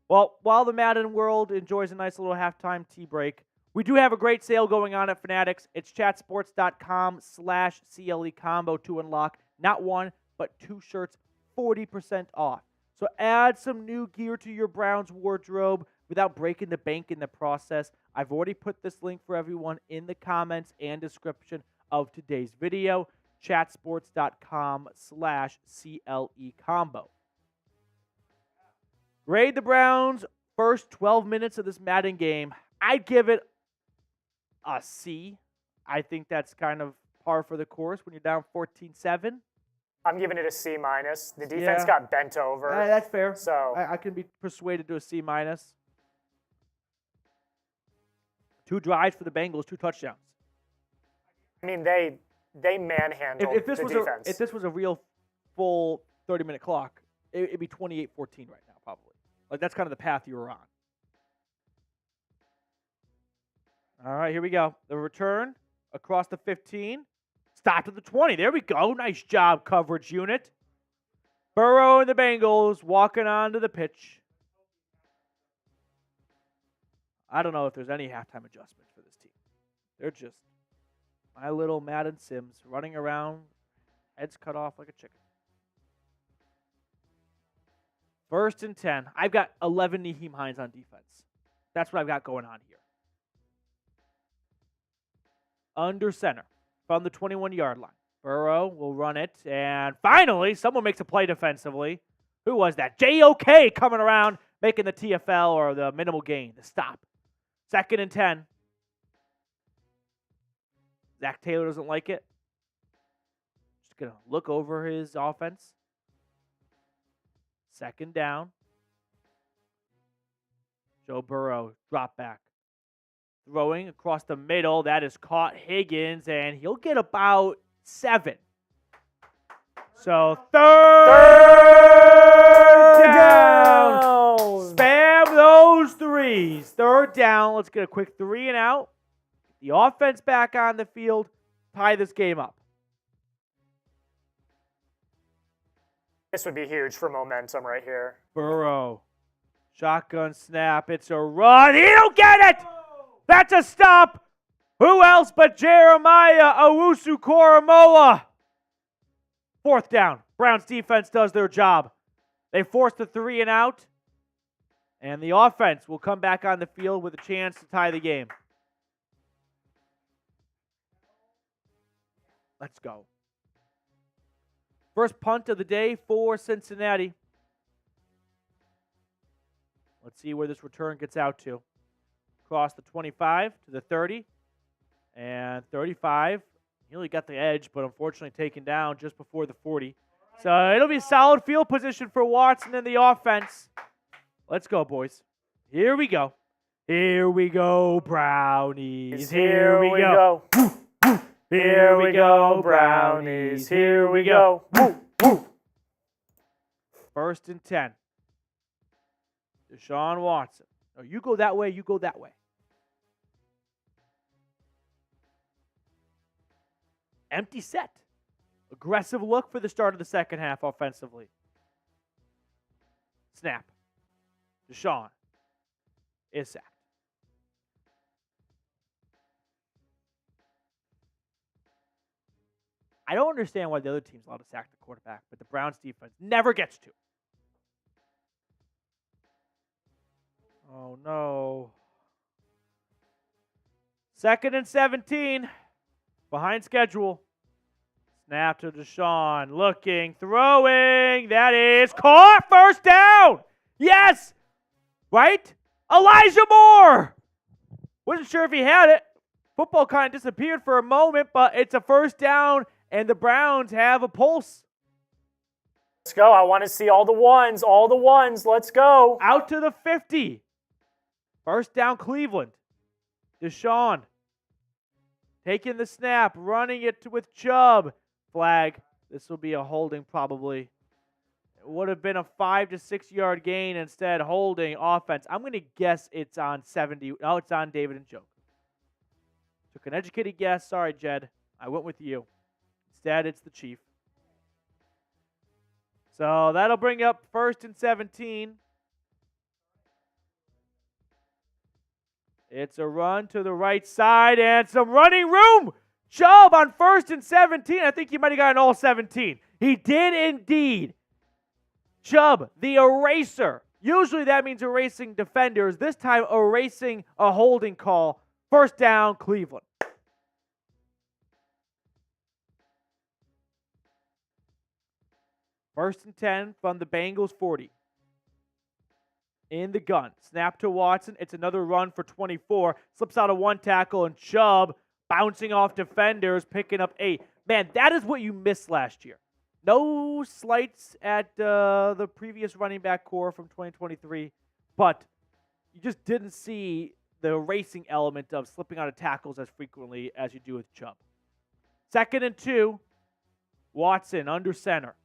S1: Well, while the Madden world enjoys a nice little halftime tea break, we do have a great sale going on at Fanatics. It's chatsports.com/CLE combo to unlock not 1, but 2 shirts, 40% off. So add some new gear to your Browns wardrobe without breaking the bank in the process. I've already put this link for everyone in the comments and description of today's video. Chatsports.com/CLE combo. Grade the Browns' first 12 minutes of this Madden game. I'd give it a C. I think that's kind of par for the course when you're down 14-7.
S2: I'm giving it a C-. The defense got bent over.
S1: That's fair.
S2: So
S1: I can be persuaded to a C-. 2 drives for the Bengals, 2 touchdowns.
S2: I mean, they manhandled
S1: if this
S2: the
S1: was
S2: defense.
S1: if this was a real full 30-minute clock, it'd be 28-14 right now, probably. Like, that's kind of the path you were on. All right, here we go. The return across the 15. Stop to the 20. There we go. Nice job, coverage unit. Burrow and the Bengals walking onto the pitch. I don't know if there's any halftime adjustments for this team. They're just my little Madden Sims running around, heads cut off like a chicken. 1st and 10. I've got 11 Nyheim Hines on defense. That's what I've got going on here. Under center from the 21-yard line. Burrow will run it, and finally, someone makes a play defensively. Who was that? JOK coming around, making the TFL or the minimal gain, the stop. 2nd and 10. Zach Taylor doesn't like it. Just going to look over his offense. 2nd down. Joe Burrow, drop back. Throwing across the middle. That is caught Higgins, and he'll get about 7. So, third down. Spam those threes. 3rd down. Let's get a quick 3 and out. The offense back on the field. Tie this game up.
S2: This would be huge for momentum right here.
S1: Burrow. Shotgun snap. It's a run. He don't get it. That's a stop. Who else but Jeremiah Owusu-Koramoah? 4th down. Browns defense does their job. They force the 3 and out. And the offense will come back on the field with a chance to tie the game. Let's go. First punt of the day for Cincinnati. Let's see where this return gets out to. Across the 25 to the 30. And 35. He only got the edge, but unfortunately taken down just before the 40. So it'll be solid field position for Watson and the offense. Let's go, boys. Here we go. Here we go, Brownies. Here we go. Here we go, Brownies. Here we go. 1st and 10. Deshaun Watson. Oh, you go that way, you go that way. Empty set. Aggressive look for the start of the second half offensively. Snap. Deshaun is sacked. I don't understand why the other team's allowed to sack the quarterback, but the Browns defense never gets to. Oh, no. 2nd and 17. Behind schedule. Snap to Deshaun. Looking, throwing. That is caught. 1st down. Yes. Right? Elijah Moore. Wasn't sure if he had it. Football kind of disappeared for a moment, but it's a 1st down, and the Browns have a pulse.
S2: Let's go. I want to see all the ones. All the ones. Let's go.
S1: Out to the 50. 1st down, Cleveland. Deshaun. Taking the snap. Running it with Chubb. Flag. This will be a holding probably. It would have been a 5 to 6 yard gain. Instead, holding offense. I'm going to guess it's on 70. No, it's on David Njoku. Took an educated guess. Sorry, Jed. I went with you. Instead, it's the Chief. So that'll bring up 1st and 17. It's a run to the right side and some running room. Chubb on 1st and 17. I think he might have gotten all 17. He did indeed. Chubb, the eraser. Usually that means erasing defenders. This time erasing a holding call. 1st down, Cleveland. First and 10 from the Bengals 40. In the gun. Snap to Watson. It's another run for 24. Slips out of 1 tackle, and Chubb bouncing off defenders, picking up 8. Man, that is what you missed last year. No slights at the previous running back core from 2023, but you just didn't see the racing element of slipping out of tackles as frequently as you do with Chubb. 2nd and 2. Watson under center.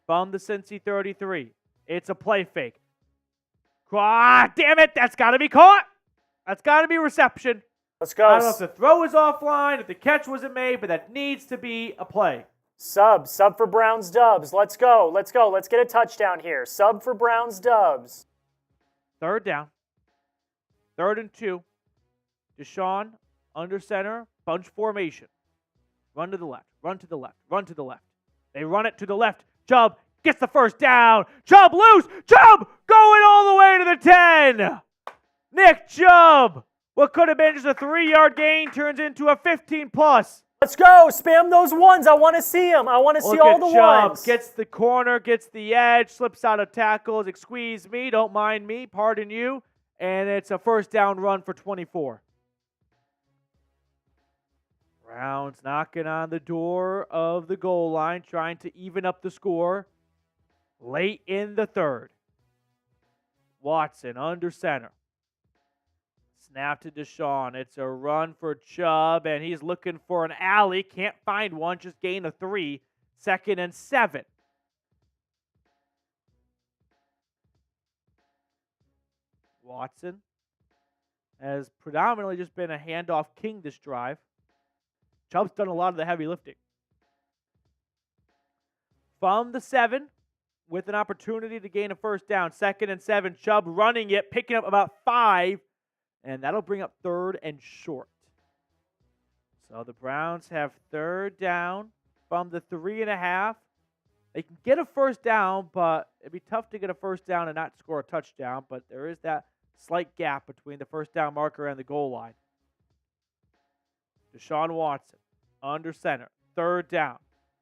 S1: From the Cincy 33. It's a play fake. Damn it, that's got to be caught. That's got to be reception.
S2: Let's go.
S1: I don't know if the throw is offline, if the catch wasn't made, but that needs to be a play.
S2: Sub for Browns dubs. Let's go. Let's get a touchdown here. Sub for Browns dubs.
S1: 3rd down. 3rd and 2. Deshaun under center, bunch formation. Run to the left, run to the left, run to the left. They run it to the left. Chubb gets the 1st down. Chubb loose. Chubb going all the way to the 10. Nick Chubb. What could have been just a 3 yard gain turns into a 15 plus.
S2: Let's go. Spam those ones. I want to see them. I want to see all the
S1: Chubb
S2: ones.
S1: gets the corner, gets the edge, slips out of tackles. Squeeze me. Don't mind me. Pardon you. And it's a first down run for 24. Browns knocking on the door of the goal line, trying to even up the score late in the third. Watson under center. Snap to Deshaun. It's a run for Chubb, and he's looking for an alley. Can't find one. Just gain a 3. 2nd and 7. Watson has predominantly just been a handoff king this drive. Chubb's done a lot of the heavy lifting. From the 7, with an opportunity to gain a first down. 2nd and 7. Chubb running it, picking up about 5. And that'll bring up 3rd and short. So the Browns have 3rd down from the 3.5. They can get a first down, but it'd be tough to get a first down and not score a touchdown. But there is that slight gap between the first down marker and the goal line. Deshaun Watson under center. 3rd down.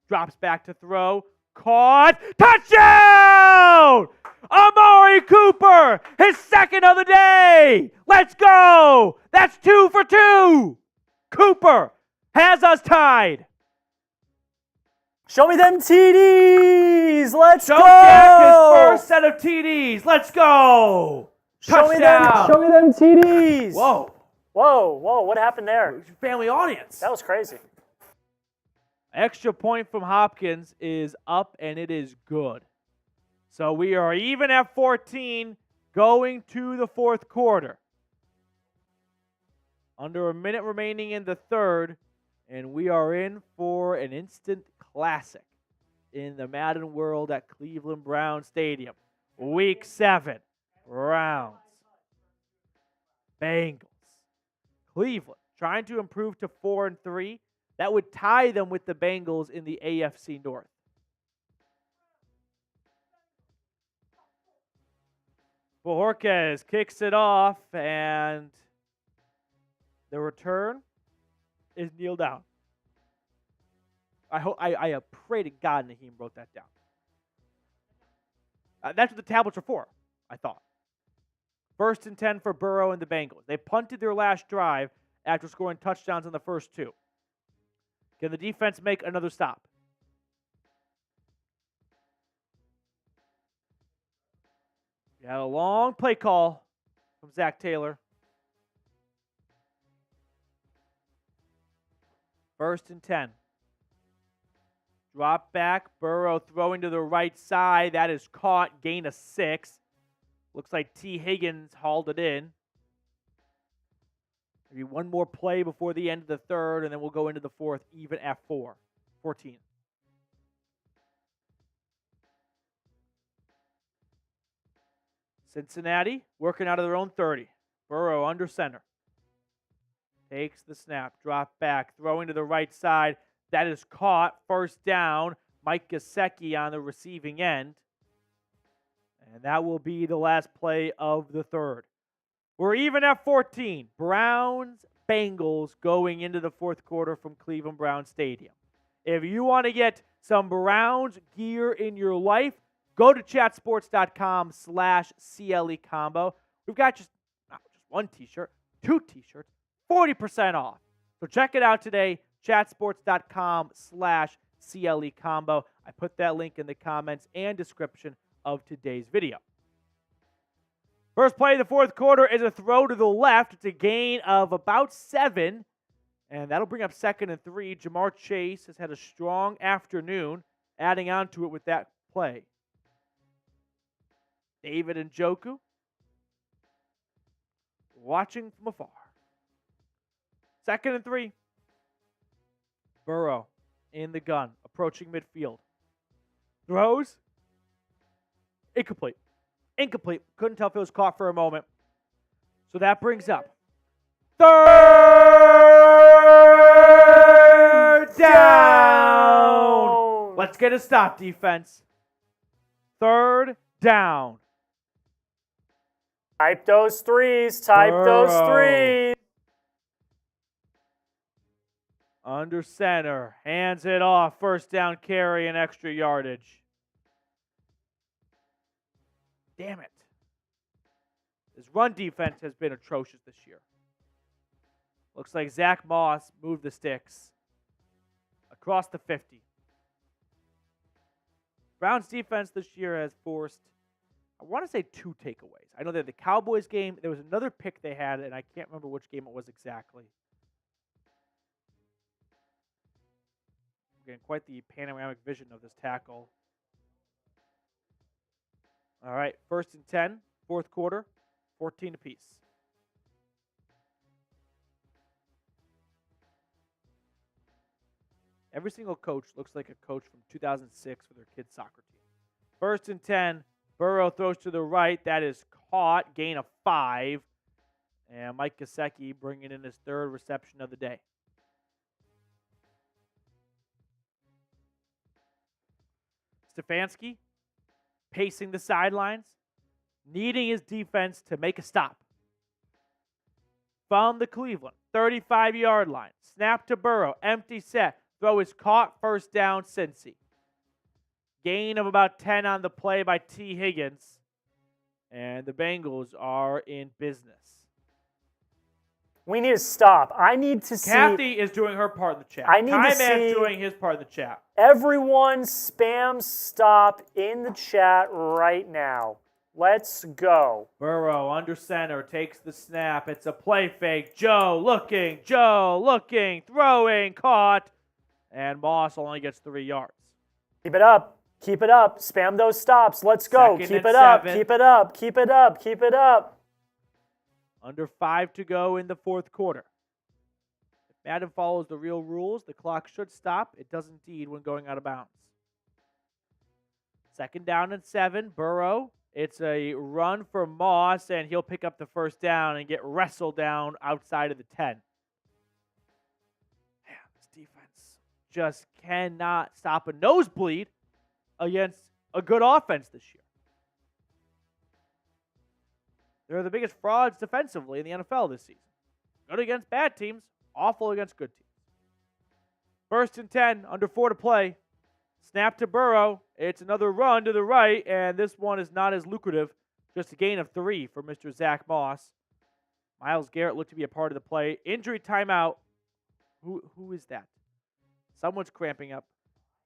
S1: Drops back to throw. Caught. Touchdown! Amari Cooper, his 2nd of the day. Let's go. That's 2 for 2. Cooper has us tied.
S2: Show me them TDs. Let's go.
S1: Jack his first set of TDs. Let's go. Touchdown.
S2: Show me them TDs.
S1: Whoa.
S2: Whoa. What happened there?
S1: Family audience.
S2: That was crazy.
S1: Extra point from Hopkins is up, and it is good. So we are even at 14 going to the 4th quarter. Under a minute remaining in the 3rd, and we are in for an instant classic in the Madden world at Cleveland Brown Stadium. Week 7, Browns, Bengals. Cleveland trying to improve to 4-3. That would tie them with the Bengals in the AFC North. Bojorquez kicks it off, and the return is kneel down. I pray to God Naheem wrote that down. That's what the tablets are for, I thought. 1st and 10 for Burrow and the Bengals. They punted their last drive after scoring touchdowns on the first 2. Can the defense make another stop? We had a long play call from Zach Taylor. 1st and 10. Drop back. Burrow throwing to the right side. That is caught. Gain of 6. Looks like T. Higgins hauled it in. Maybe one more play before the end of the 3rd, and then we'll go into the 4th even at 14. Cincinnati working out of their own 30. Burrow under center. Takes the snap. Drop back. Throwing to the right side. That is caught. 1st down. Mike Gesicki on the receiving end. And that will be the last play of the 3rd. We're even at 14. Browns, Bengals going into the 4th quarter from Cleveland Brown Stadium. If you want to get some Browns gear in your life, go to chatsports.com/CLE combo. We've got not just one t-shirt, 2 t-shirts, 40% off. So check it out today, chatsports.com/CLE combo. I put that link in the comments and description of today's video. First play of the 4th quarter is a throw to the left. It's a gain of about 7, and that'll bring up 2nd and 3. Jamar Chase has had a strong afternoon, adding on to it with that play. David Njoku watching from afar. 2nd and 3. Burrow in the gun, approaching midfield. Throws. Incomplete. Couldn't tell if it was caught for a moment. So that brings up 3rd down. Let's get a stop, defense. 3rd down.
S2: Type those threes. Type those threes.
S1: Under center. Hands it off. First down carry and extra yardage. Damn it. His run defense has been atrocious this year. Looks like Zach Moss moved the sticks across the 50. Browns defense this year has forced, I want to say, 2 takeaways. I know that the Cowboys game, there was another pick they had, and I can't remember which game it was exactly. Getting quite the panoramic vision of this tackle. All right, 1st and 10, 4th quarter, 14 apiece. Every single coach looks like a coach from 2006 for their kids' soccer team. 1st and 10, Burrow throws to the right. That is caught, gain of 5. And Mike Gesicki bringing in his 3rd reception of the day. Stefanski pacing the sidelines, needing his defense to make a stop. Found the Cleveland 35-yard line. Snap to Burrow, empty set. Throw is caught, 1st down, Cincy. Gain of about 10 on the play by T. Higgins. And the Bengals are in business.
S2: We need to stop. I need to see.
S1: Kathy is doing her part of the chat.
S2: I need to
S1: Man's
S2: see
S1: doing his part of the chat.
S2: Everyone spam stop in the chat right now. Let's go.
S1: Burrow under center takes the snap. It's a play fake. Joe looking, throwing, caught. And Moss only gets 3 yards.
S2: Keep it up. Keep it up. Spam those stops. Let's go.
S1: Keep
S2: it up. Keep it up. Keep it up. Keep it up.
S1: Under 5 to go in the 4th quarter. If Madden follows the real rules, the clock should stop. It does indeed when going out of bounds. 2nd down and 7. Burrow. It's a run for Moss, and he'll pick up the 1st down and get wrestled down outside of the 10. Man, this defense just cannot stop a nosebleed against a good offense this year. They're the biggest frauds defensively in the NFL this season. Good against bad teams, awful against good teams. 1st and 10, under 4 to play. Snap to Burrow. It's another run to the right, and this one is not as lucrative. Just a gain of 3 for Mr. Zach Moss. Myles Garrett looked to be a part of the play. Injury timeout. Who is that? Someone's cramping up.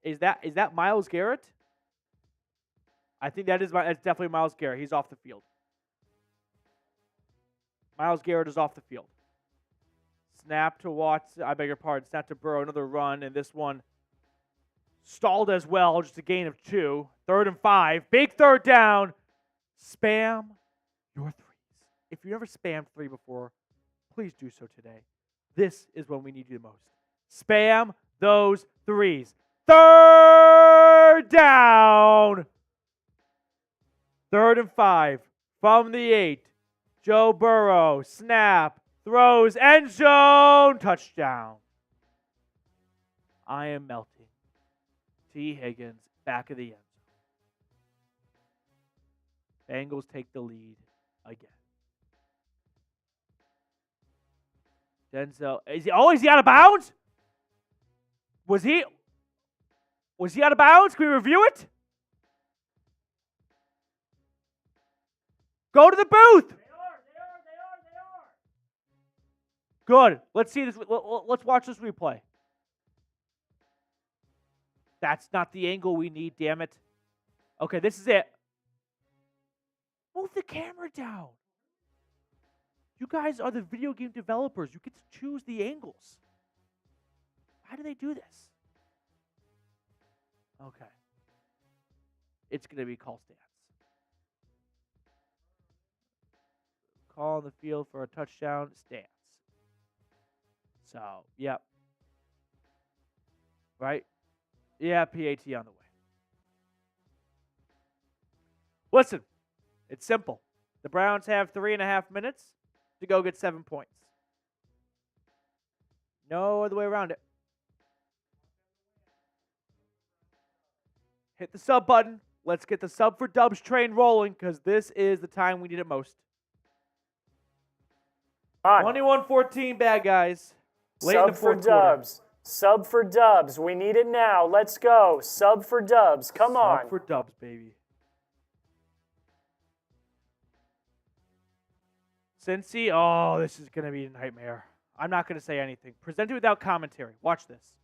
S1: Is that Myles Garrett? I think that's definitely Myles Garrett. He's off the field. Myles Garrett is off the field. Snap to Watson. I beg your pardon. Snap to Burrow. Another run, and this one stalled as well. Just a gain of 2. 3rd and 5. Big 3rd down. Spam your 3s. If you never spammed 3 before, please do so today. This is when we need you the most. Spam those 3s. 3rd down. 3rd and 5 from the 8. Joe Burrow, snap, throws, end zone, touchdown. I am melting. T. Higgins, back of the end zone. Bengals take the lead again. Denzel, is he out of bounds? Was he out of bounds? Can we review it? Go to the booth. They are. Good. Let's see this. Let's watch this replay. That's not the angle we need, damn it. Okay, this is it. Move the camera down. You guys are the video game developers. You get to choose the angles. How do they do this? Okay. It's going to be call stance. Call on the field for a touchdown stance. So, yep. Right? Yeah, PAT on the way. Listen, it's simple. The Browns have 3.5 minutes to go get 7 points. No other way around it. Hit the sub button. Let's get the sub for dubs train rolling because this is the time we need it most. 21-14 bad guys. Late in the
S2: Sub for
S1: fourth quarter.
S2: dubs. Sub for Dubs. We need it now. Let's go. Sub for Dubs. Come on.
S1: Sub for Dubs, baby. Cincy, oh, this is going to be a nightmare. I'm not going to say anything. Presented without commentary. Watch this.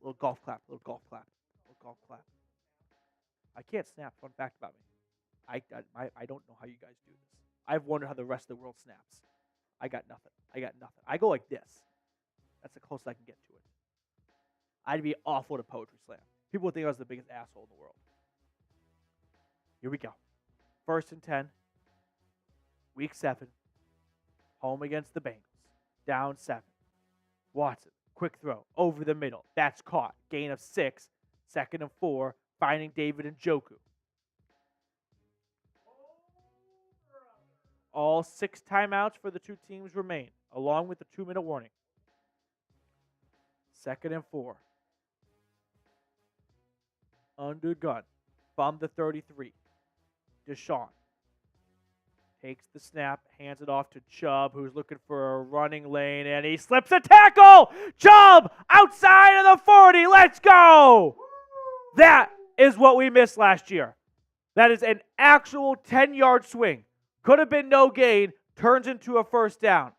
S1: Little golf clap, little golf clap, little golf clap. I can't snap. Fun fact about me. I don't know how you guys do this. I've wondered how the rest of the world snaps. I got nothing. I go like this. That's the closest I can get to it. I'd be awful at a poetry slam. People would think I was the biggest asshole in the world. Here we go. 1st and 10. Week 7. Home against the Bengals. Down 7. Watson. Quick throw. Over the middle. That's caught. Gain of 6. 2nd and 4. Finding David Njoku. All 6 timeouts for the two teams remain, along with the 2-minute warning. 2nd and 4. Under gun. From the 33. Deshaun. Takes the snap, hands it off to Chubb, who's looking for a running lane, and he slips a tackle! Chubb! Outside of the 40! Let's go! That is what we missed last year. That is an actual 10-yard swing. Could have been no gain, turns into a 1st down.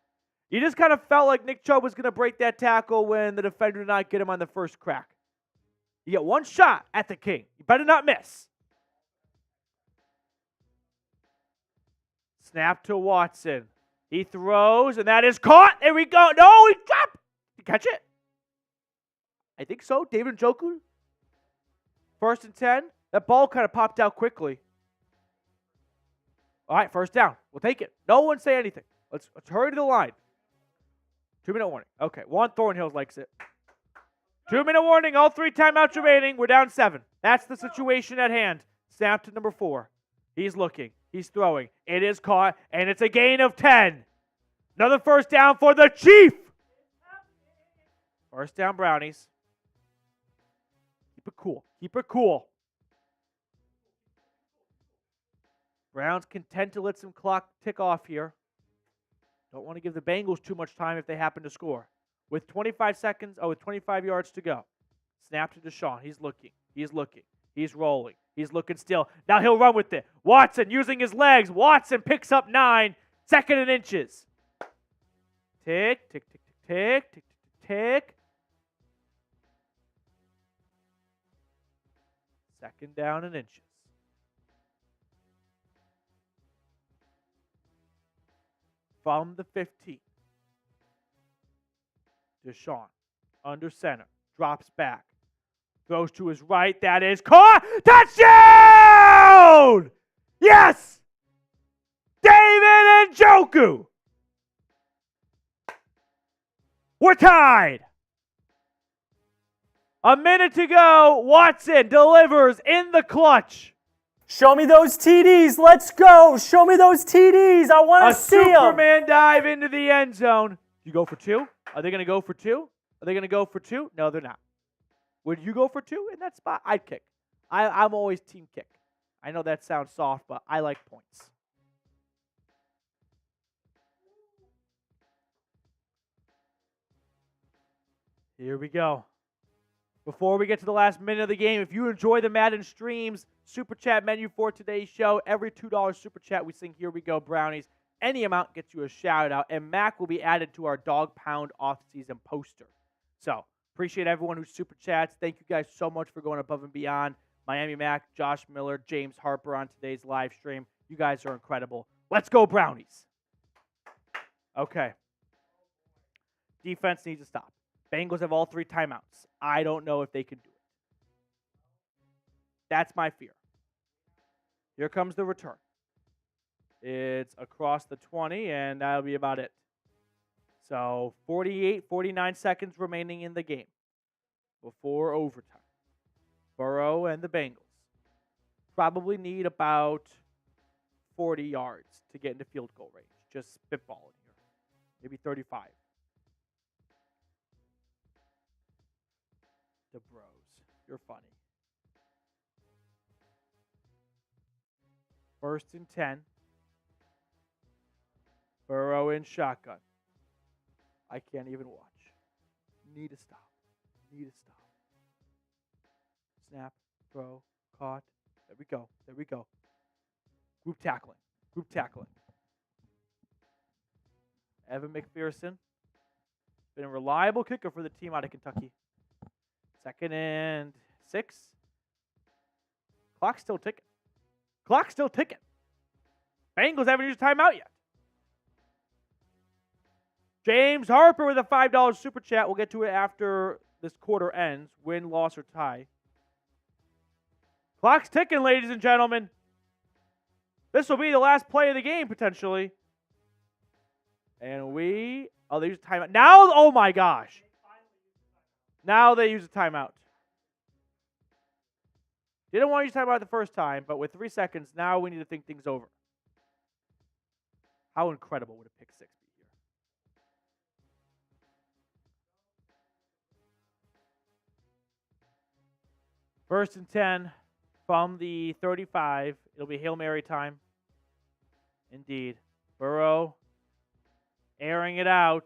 S1: You just kind of felt like Nick Chubb was going to break that tackle when the defender did not get him on the first crack. You get one shot at the king. You better not miss. Snap to Watson. He throws, and that is caught. There we go. No, he dropped. Did you catch it? I think so. David Njoku. 1st and 10. That ball kind of popped out quickly. All right, 1st down. We'll take it. No one say anything. Let's hurry to the line. 2-minute warning. Okay, Juan Thornhill likes it. 2-minute warning. All 3 timeouts remaining. We're down 7. That's the situation at hand. Snap to number 4. He's looking. He's throwing. It is caught, and it's a gain of 10. Another 1st down for the Chief. 1st down, Brownies. Keep it cool. Keep it cool. Browns content to let some clock tick off here. Don't want to give the Bengals too much time if they happen to score. With 25 yards to go. Snap to Deshaun. He's looking. He's looking. He's rolling. He's looking still. Now he'll run with it. Watson using his legs. Watson picks up 9. 2nd and inches. Tick, tick, tick, tick, tick, tick, tick. 2nd down and inches. From the 15. Deshaun, under center, drops back, throws to his right. That is caught. Touchdown! Yes! David Njoku! We're tied. A minute to go. Watson delivers in the clutch.
S2: Show me those TDs. Let's go. Show me those TDs. I want to see them.
S1: A Superman dive into the end zone. You go for 2? Are they going to go for 2? Are they going to go for 2? No, they're not. Would you go for 2 in that spot? I'd kick. I'm always team kick. I know that sounds soft, but I like points. Here we go. Before we get to the last minute of the game, if you enjoy the Madden streams, Super Chat menu for today's show, every $2 Super Chat we sing Here We Go Brownies. Any amount gets you a shout-out, and Mac will be added to our Dog Pound off-season poster. So, appreciate everyone who Super Chats. Thank you guys so much for going above and beyond. Miami Mac, Josh Miller, James Harper on today's live stream. You guys are incredible. Let's go, Brownies. Okay. Defense needs to stop. Bengals have all 3 timeouts. I don't know if they can do it. That's my fear. Here comes the return. It's across the 20, and that'll be about it. So 49 seconds remaining in the game before overtime. Burrow and the Bengals probably need about 40 yards to get into field goal range. Just spitballing here. Maybe 35. The bros. You're funny. 1st and 10. Burrow in shotgun. I can't even watch. Need to stop. Need to stop. Snap, throw, caught. There we go. There we go. Group tackling. Group tackling. Evan McPherson. Been a reliable kicker for the team out of Kentucky. 2nd and 6. Clock's still ticking. Clock's still ticking. Bengals haven't used a timeout yet. James Harper with a $5 super chat. We'll get to it after this quarter ends. Win, loss, or tie. Clock's ticking, ladies and gentlemen. This will be the last play of the game, potentially. And they use a timeout. Now, oh my gosh. Now they use a timeout. Didn't want to use timeout the first time, but with 3 seconds, now we need to think things over. How incredible would a pick 6 be here? First and 10 from the 35. It'll be Hail Mary time. Indeed. Burrow airing it out,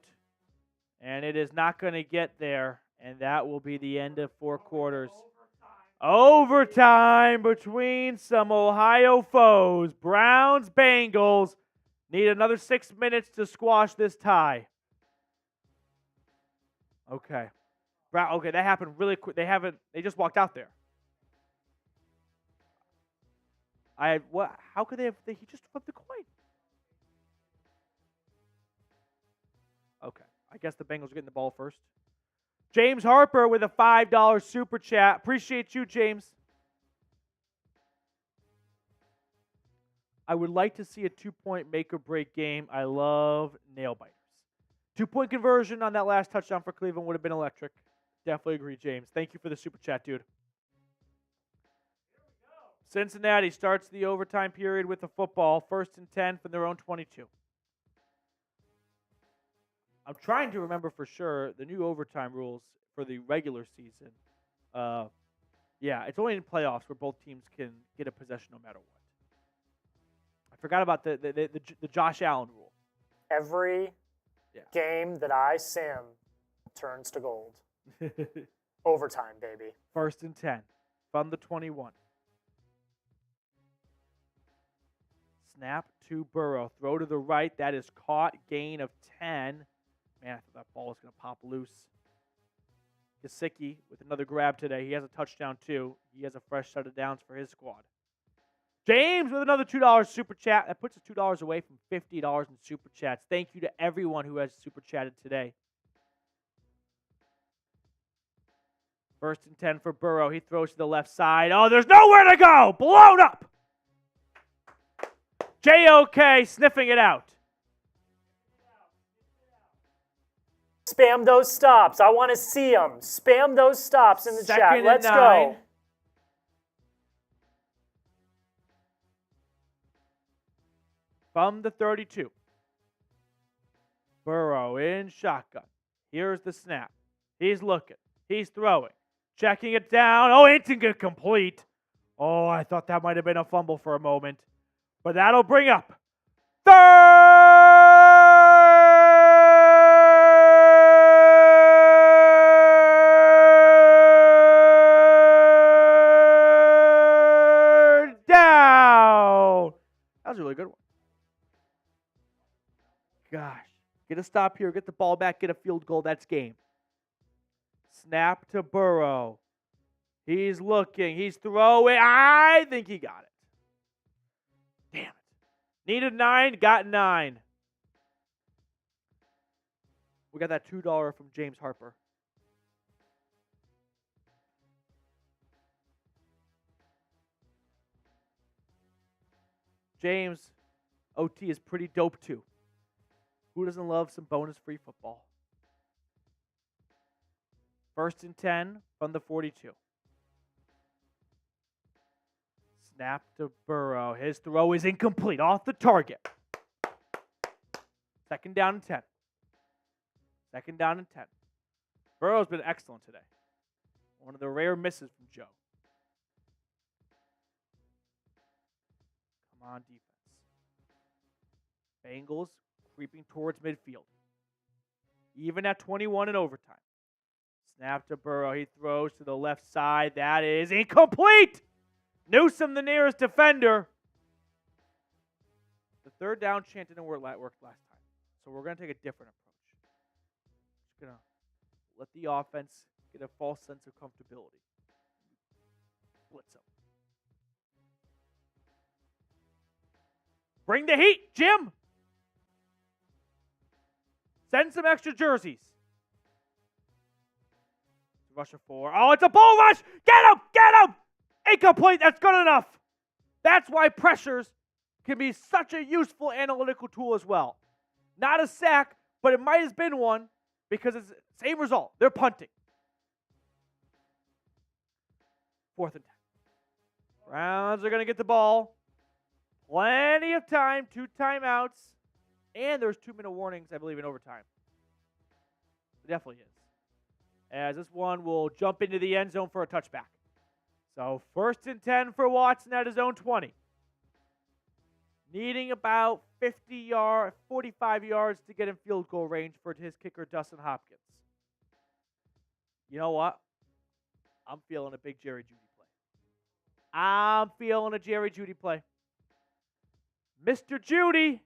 S1: and it is not going to get there, and that will be the end of 4 quarters. Overtime between some Ohio foes. Browns, Bengals need another 6 minutes to squash this tie. Okay. Okay, that happened really quick. They just walked out there. How could they have, he just flipped the coin. Okay. I guess the Bengals are getting the ball first. James Harper with a $5 super chat. Appreciate you, James. I would like to see a 2-point make-or-break game. I love nail-biters. 2-point conversion on that last touchdown for Cleveland would have been electric. Definitely agree, James. Thank you for the super chat, dude. Cincinnati starts the overtime period with the football. 1st and 10 from their own 22. I'm trying to remember for sure the new overtime rules for the regular season. Yeah, it's only in playoffs where both teams can get a possession no matter what. I forgot about the Josh Allen rule.
S2: Every game that I sim turns to gold. Overtime, baby.
S1: 1st and 10 from the 21. Snap to Burrow. Throw to the right. That is caught. Gain of 10. Man, I thought that ball was going to pop loose. Gesicki with another grab today. He has a touchdown, too. He has a fresh set of downs for his squad. James with another $2 super chat. That puts us $2 away from $50 in super chats. Thank you to everyone who has super chatted today. 1st and 10 for Burrow. He throws to the left side. Oh, there's nowhere to go. Blown up. JOK sniffing it out.
S2: Spam those stops. I want to see them. Spam those stops in the chat. Let's go.
S1: From the 32. Burrow in shotgun. Here's the snap. He's looking. He's throwing. Checking it down. Oh, it's incomplete. Oh, I thought that might have been a fumble for a moment. But that'll bring up 3rd down. That was a really good one. Gosh. Get a stop here. Get the ball back. Get a field goal. That's game. Snap to Burrow. He's looking. He's throwing. I think he got it. Damn it. Needed 9. Got 9. We got that $2 from James Harper. James, OT is pretty dope too. Who doesn't love some bonus-free football? 1st and 10 from the 42. Snap to Burrow. His throw is incomplete. Off the target. 2nd down and 10. 2nd down and 10. Burrow's been excellent today. One of the rare misses from Joe. Come on, defense. Bengals creeping towards midfield. Even at 21 in overtime. Snap to Burrow. He throws to the left side. That is incomplete. Newsome, the nearest defender. The third down chant didn't work last time. So we're going to take a different approach. Just going to let the offense get a false sense of comfortability. Blitz them. Bring the heat, Jim. Send some extra jerseys. Rusher 4. Oh, it's a bull rush. Get him. Get him. Incomplete. That's good enough. That's why pressures can be such a useful analytical tool as well. Not a sack, but it might have been one because it's the same result. They're punting. 4th and 10. Browns are going to get the ball. Plenty of time. 2 timeouts. And there's 2-minute warnings, I believe, in overtime. It definitely is. As this one will jump into the end zone for a touchback. So 1st and 10 for Watson at his own 20. Needing about 45 yards to get in field goal range for his kicker, Dustin Hopkins. You know what? I'm feeling a big Jerry Jeudy play. I'm feeling a Jerry Jeudy play. Mr. Jeudy.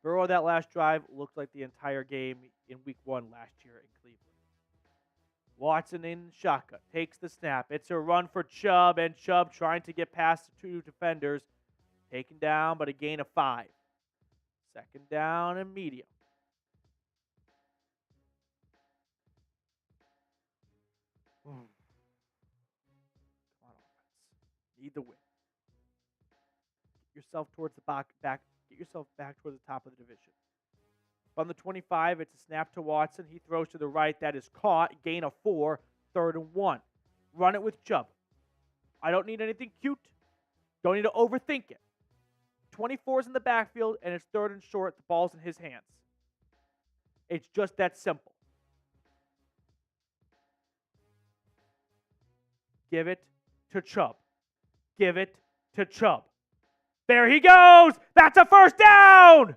S1: Burrow, that last drive looked like the entire game in week 1 last year in Cleveland. Watson in shotgun, takes the snap. It's a run for Chubb, and Chubb trying to get past the 2 defenders. Taken down, but a gain of 5. 2nd down and medium. Come on, offense. Need the win. Get yourself towards the back. Get yourself back toward the top of the division. From the 25, it's a snap to Watson. He throws to the right. That is caught. Gain of 4. 3rd and 1. Run it with Chubb. I don't need anything cute. Don't need to overthink it. 24 is in the backfield, and it's 3rd and short. The ball's in his hands. It's just that simple. Give it to Chubb. Give it to Chubb. There he goes. That's a 1st down.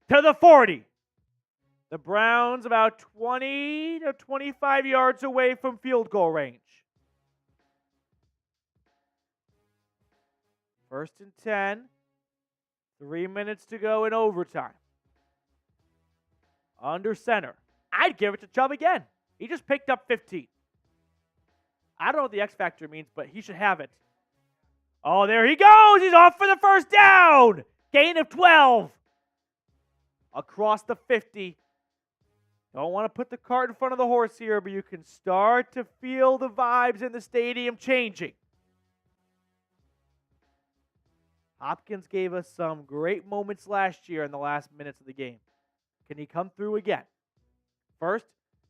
S1: To the 40. The Browns about 20 to 25 yards away from field goal range. 1st and 10. 3 minutes to go in overtime. Under center. I'd give it to Chubb again. He just picked up 15. I don't know what the X factor means, but he should have it. Oh, there he goes. He's off for the 1st down. Gain of 12. Across the 50. Don't want to put the cart in front of the horse here, but you can start to feel the vibes in the stadium changing. Hopkins gave us some great moments last year in the last minutes of the game. Can he come through again? First,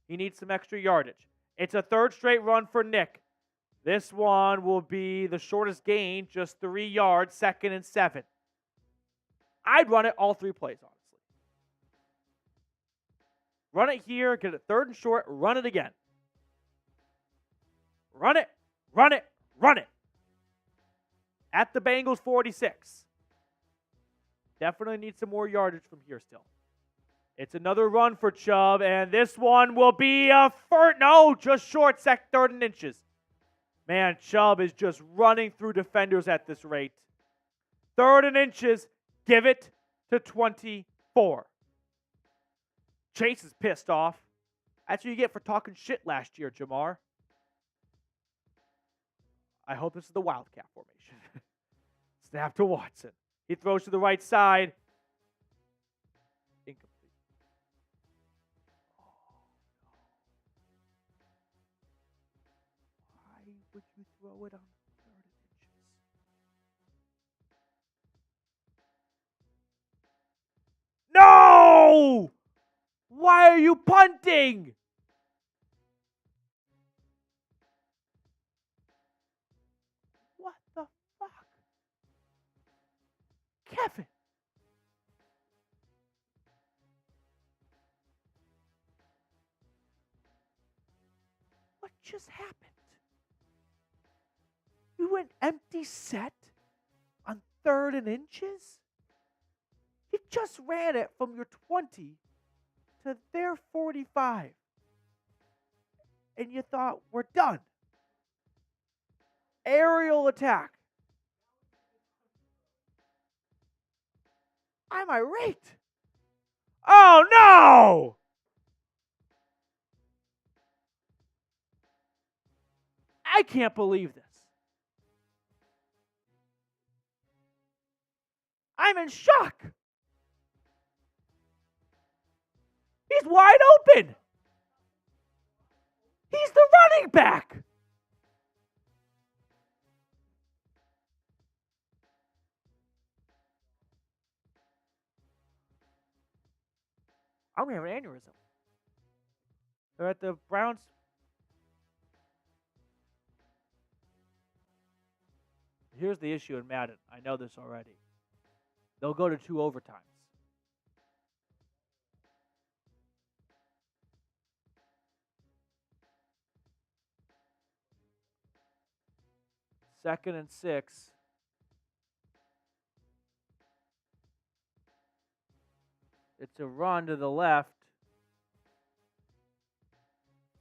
S1: he needs some extra yardage. It's a 3rd straight run for Nick. This one will be the shortest gain, just 3 yards, 2nd and 7. I'd run it all 3 plays, honestly. Run it here, get it 3rd and short, run it again. Run it, run it, run it. At the Bengals 46. Definitely need some more yardage from here still. It's another run for Chubb, and this one will be a just short, 3rd and inches. Man, Chubb is just running through defenders at this rate. 3rd and inches, give it to 24. Chase is pissed off. That's what you get for talking shit last year, Jamar. I hope this is the Wildcat formation. Snap to Watson. He throws to the right side. Incomplete. Oh, no. Why would you throw it on 3rd inches? No! Why are you punting? What the fuck? Kevin. What just happened? You went empty set 3rd and inches? You just ran it from your 20 to their 45. And you thought, we're done. Aerial attack. I'm irate. Oh, no! I can't believe this. I'm in shock. He's wide open. He's the running back. I'm going to have an aneurysm. They're at the Browns. Here's the issue in Madden. I know this already. They'll go to 2 overtimes. Second and 6. It's a run to the left.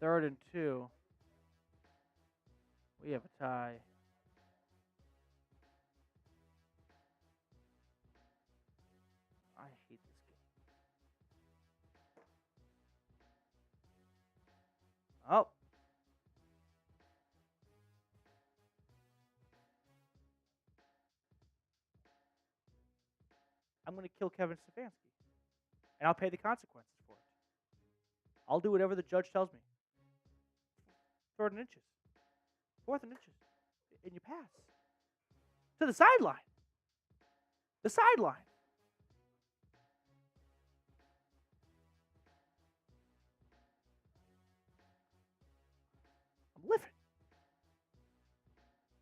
S1: 3rd and 2. We have a tie. I hate this game. Oh. I'm going to kill Kevin Stefanski. And I'll pay the consequences for it. I'll do whatever the judge tells me. 3rd and inches. 4th and inches. And you pass. To the sideline. The sideline. I'm living.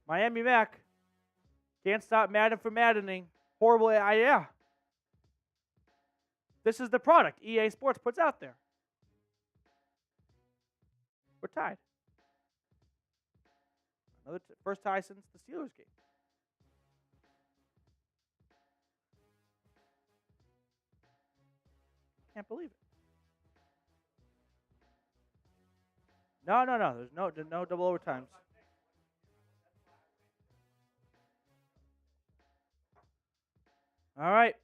S1: Miami Mac. Can't stop Madden from maddening. Horrible. Yeah. This is the product EA Sports puts out there. We're tied. First tie since the Steelers game. Can't believe it. No. There's no double overtimes. All right.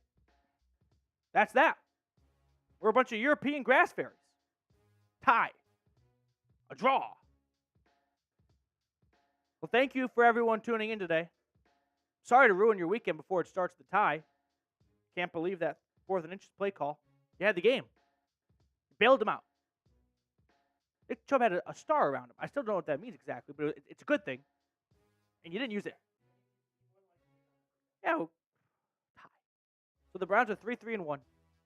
S1: That's that. We're a bunch of European grass fairies. Tie. A draw. Well, thank you for everyone tuning in today. Sorry to ruin your weekend before it starts the tie. Can't believe that 4th and inches play call. You had the game. You bailed him out. Nick Chubb had a star around him. I still don't know what that means exactly, but it's a good thing. And you didn't use it. Yeah, well, tie. So the Browns are 3-3-1.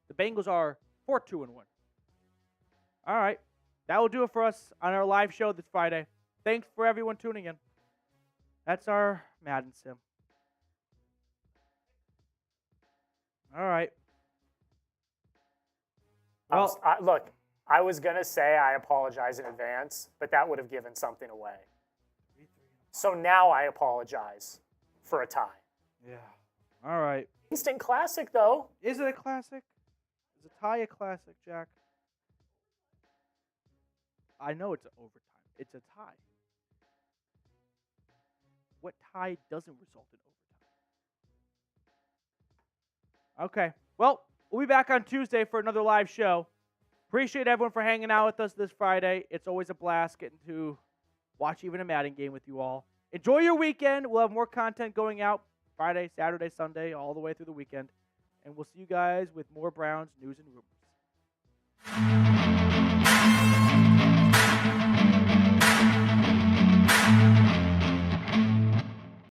S1: The Bengals are 4-2-1. All right. That will do it for us on our live show this Friday. Thanks for everyone tuning in. That's our Madden sim. All right.
S2: Well, look, I was going to say I apologize in advance, but that would have given something away. So now I apologize for a tie.
S1: Yeah. All right.
S2: Instant classic, though.
S1: Is it a classic? Is a tie a classic, Jack? I know it's an overtime. It's a tie. What tie doesn't result in overtime? Okay. Well, we'll be back on Tuesday for another live show. Appreciate everyone for hanging out with us this Friday. It's always a blast getting to watch even a Madden game with you all. Enjoy your weekend. We'll have more content going out Friday, Saturday, Sunday, all the way through the weekend. And we'll see you guys with more Browns news and rumors.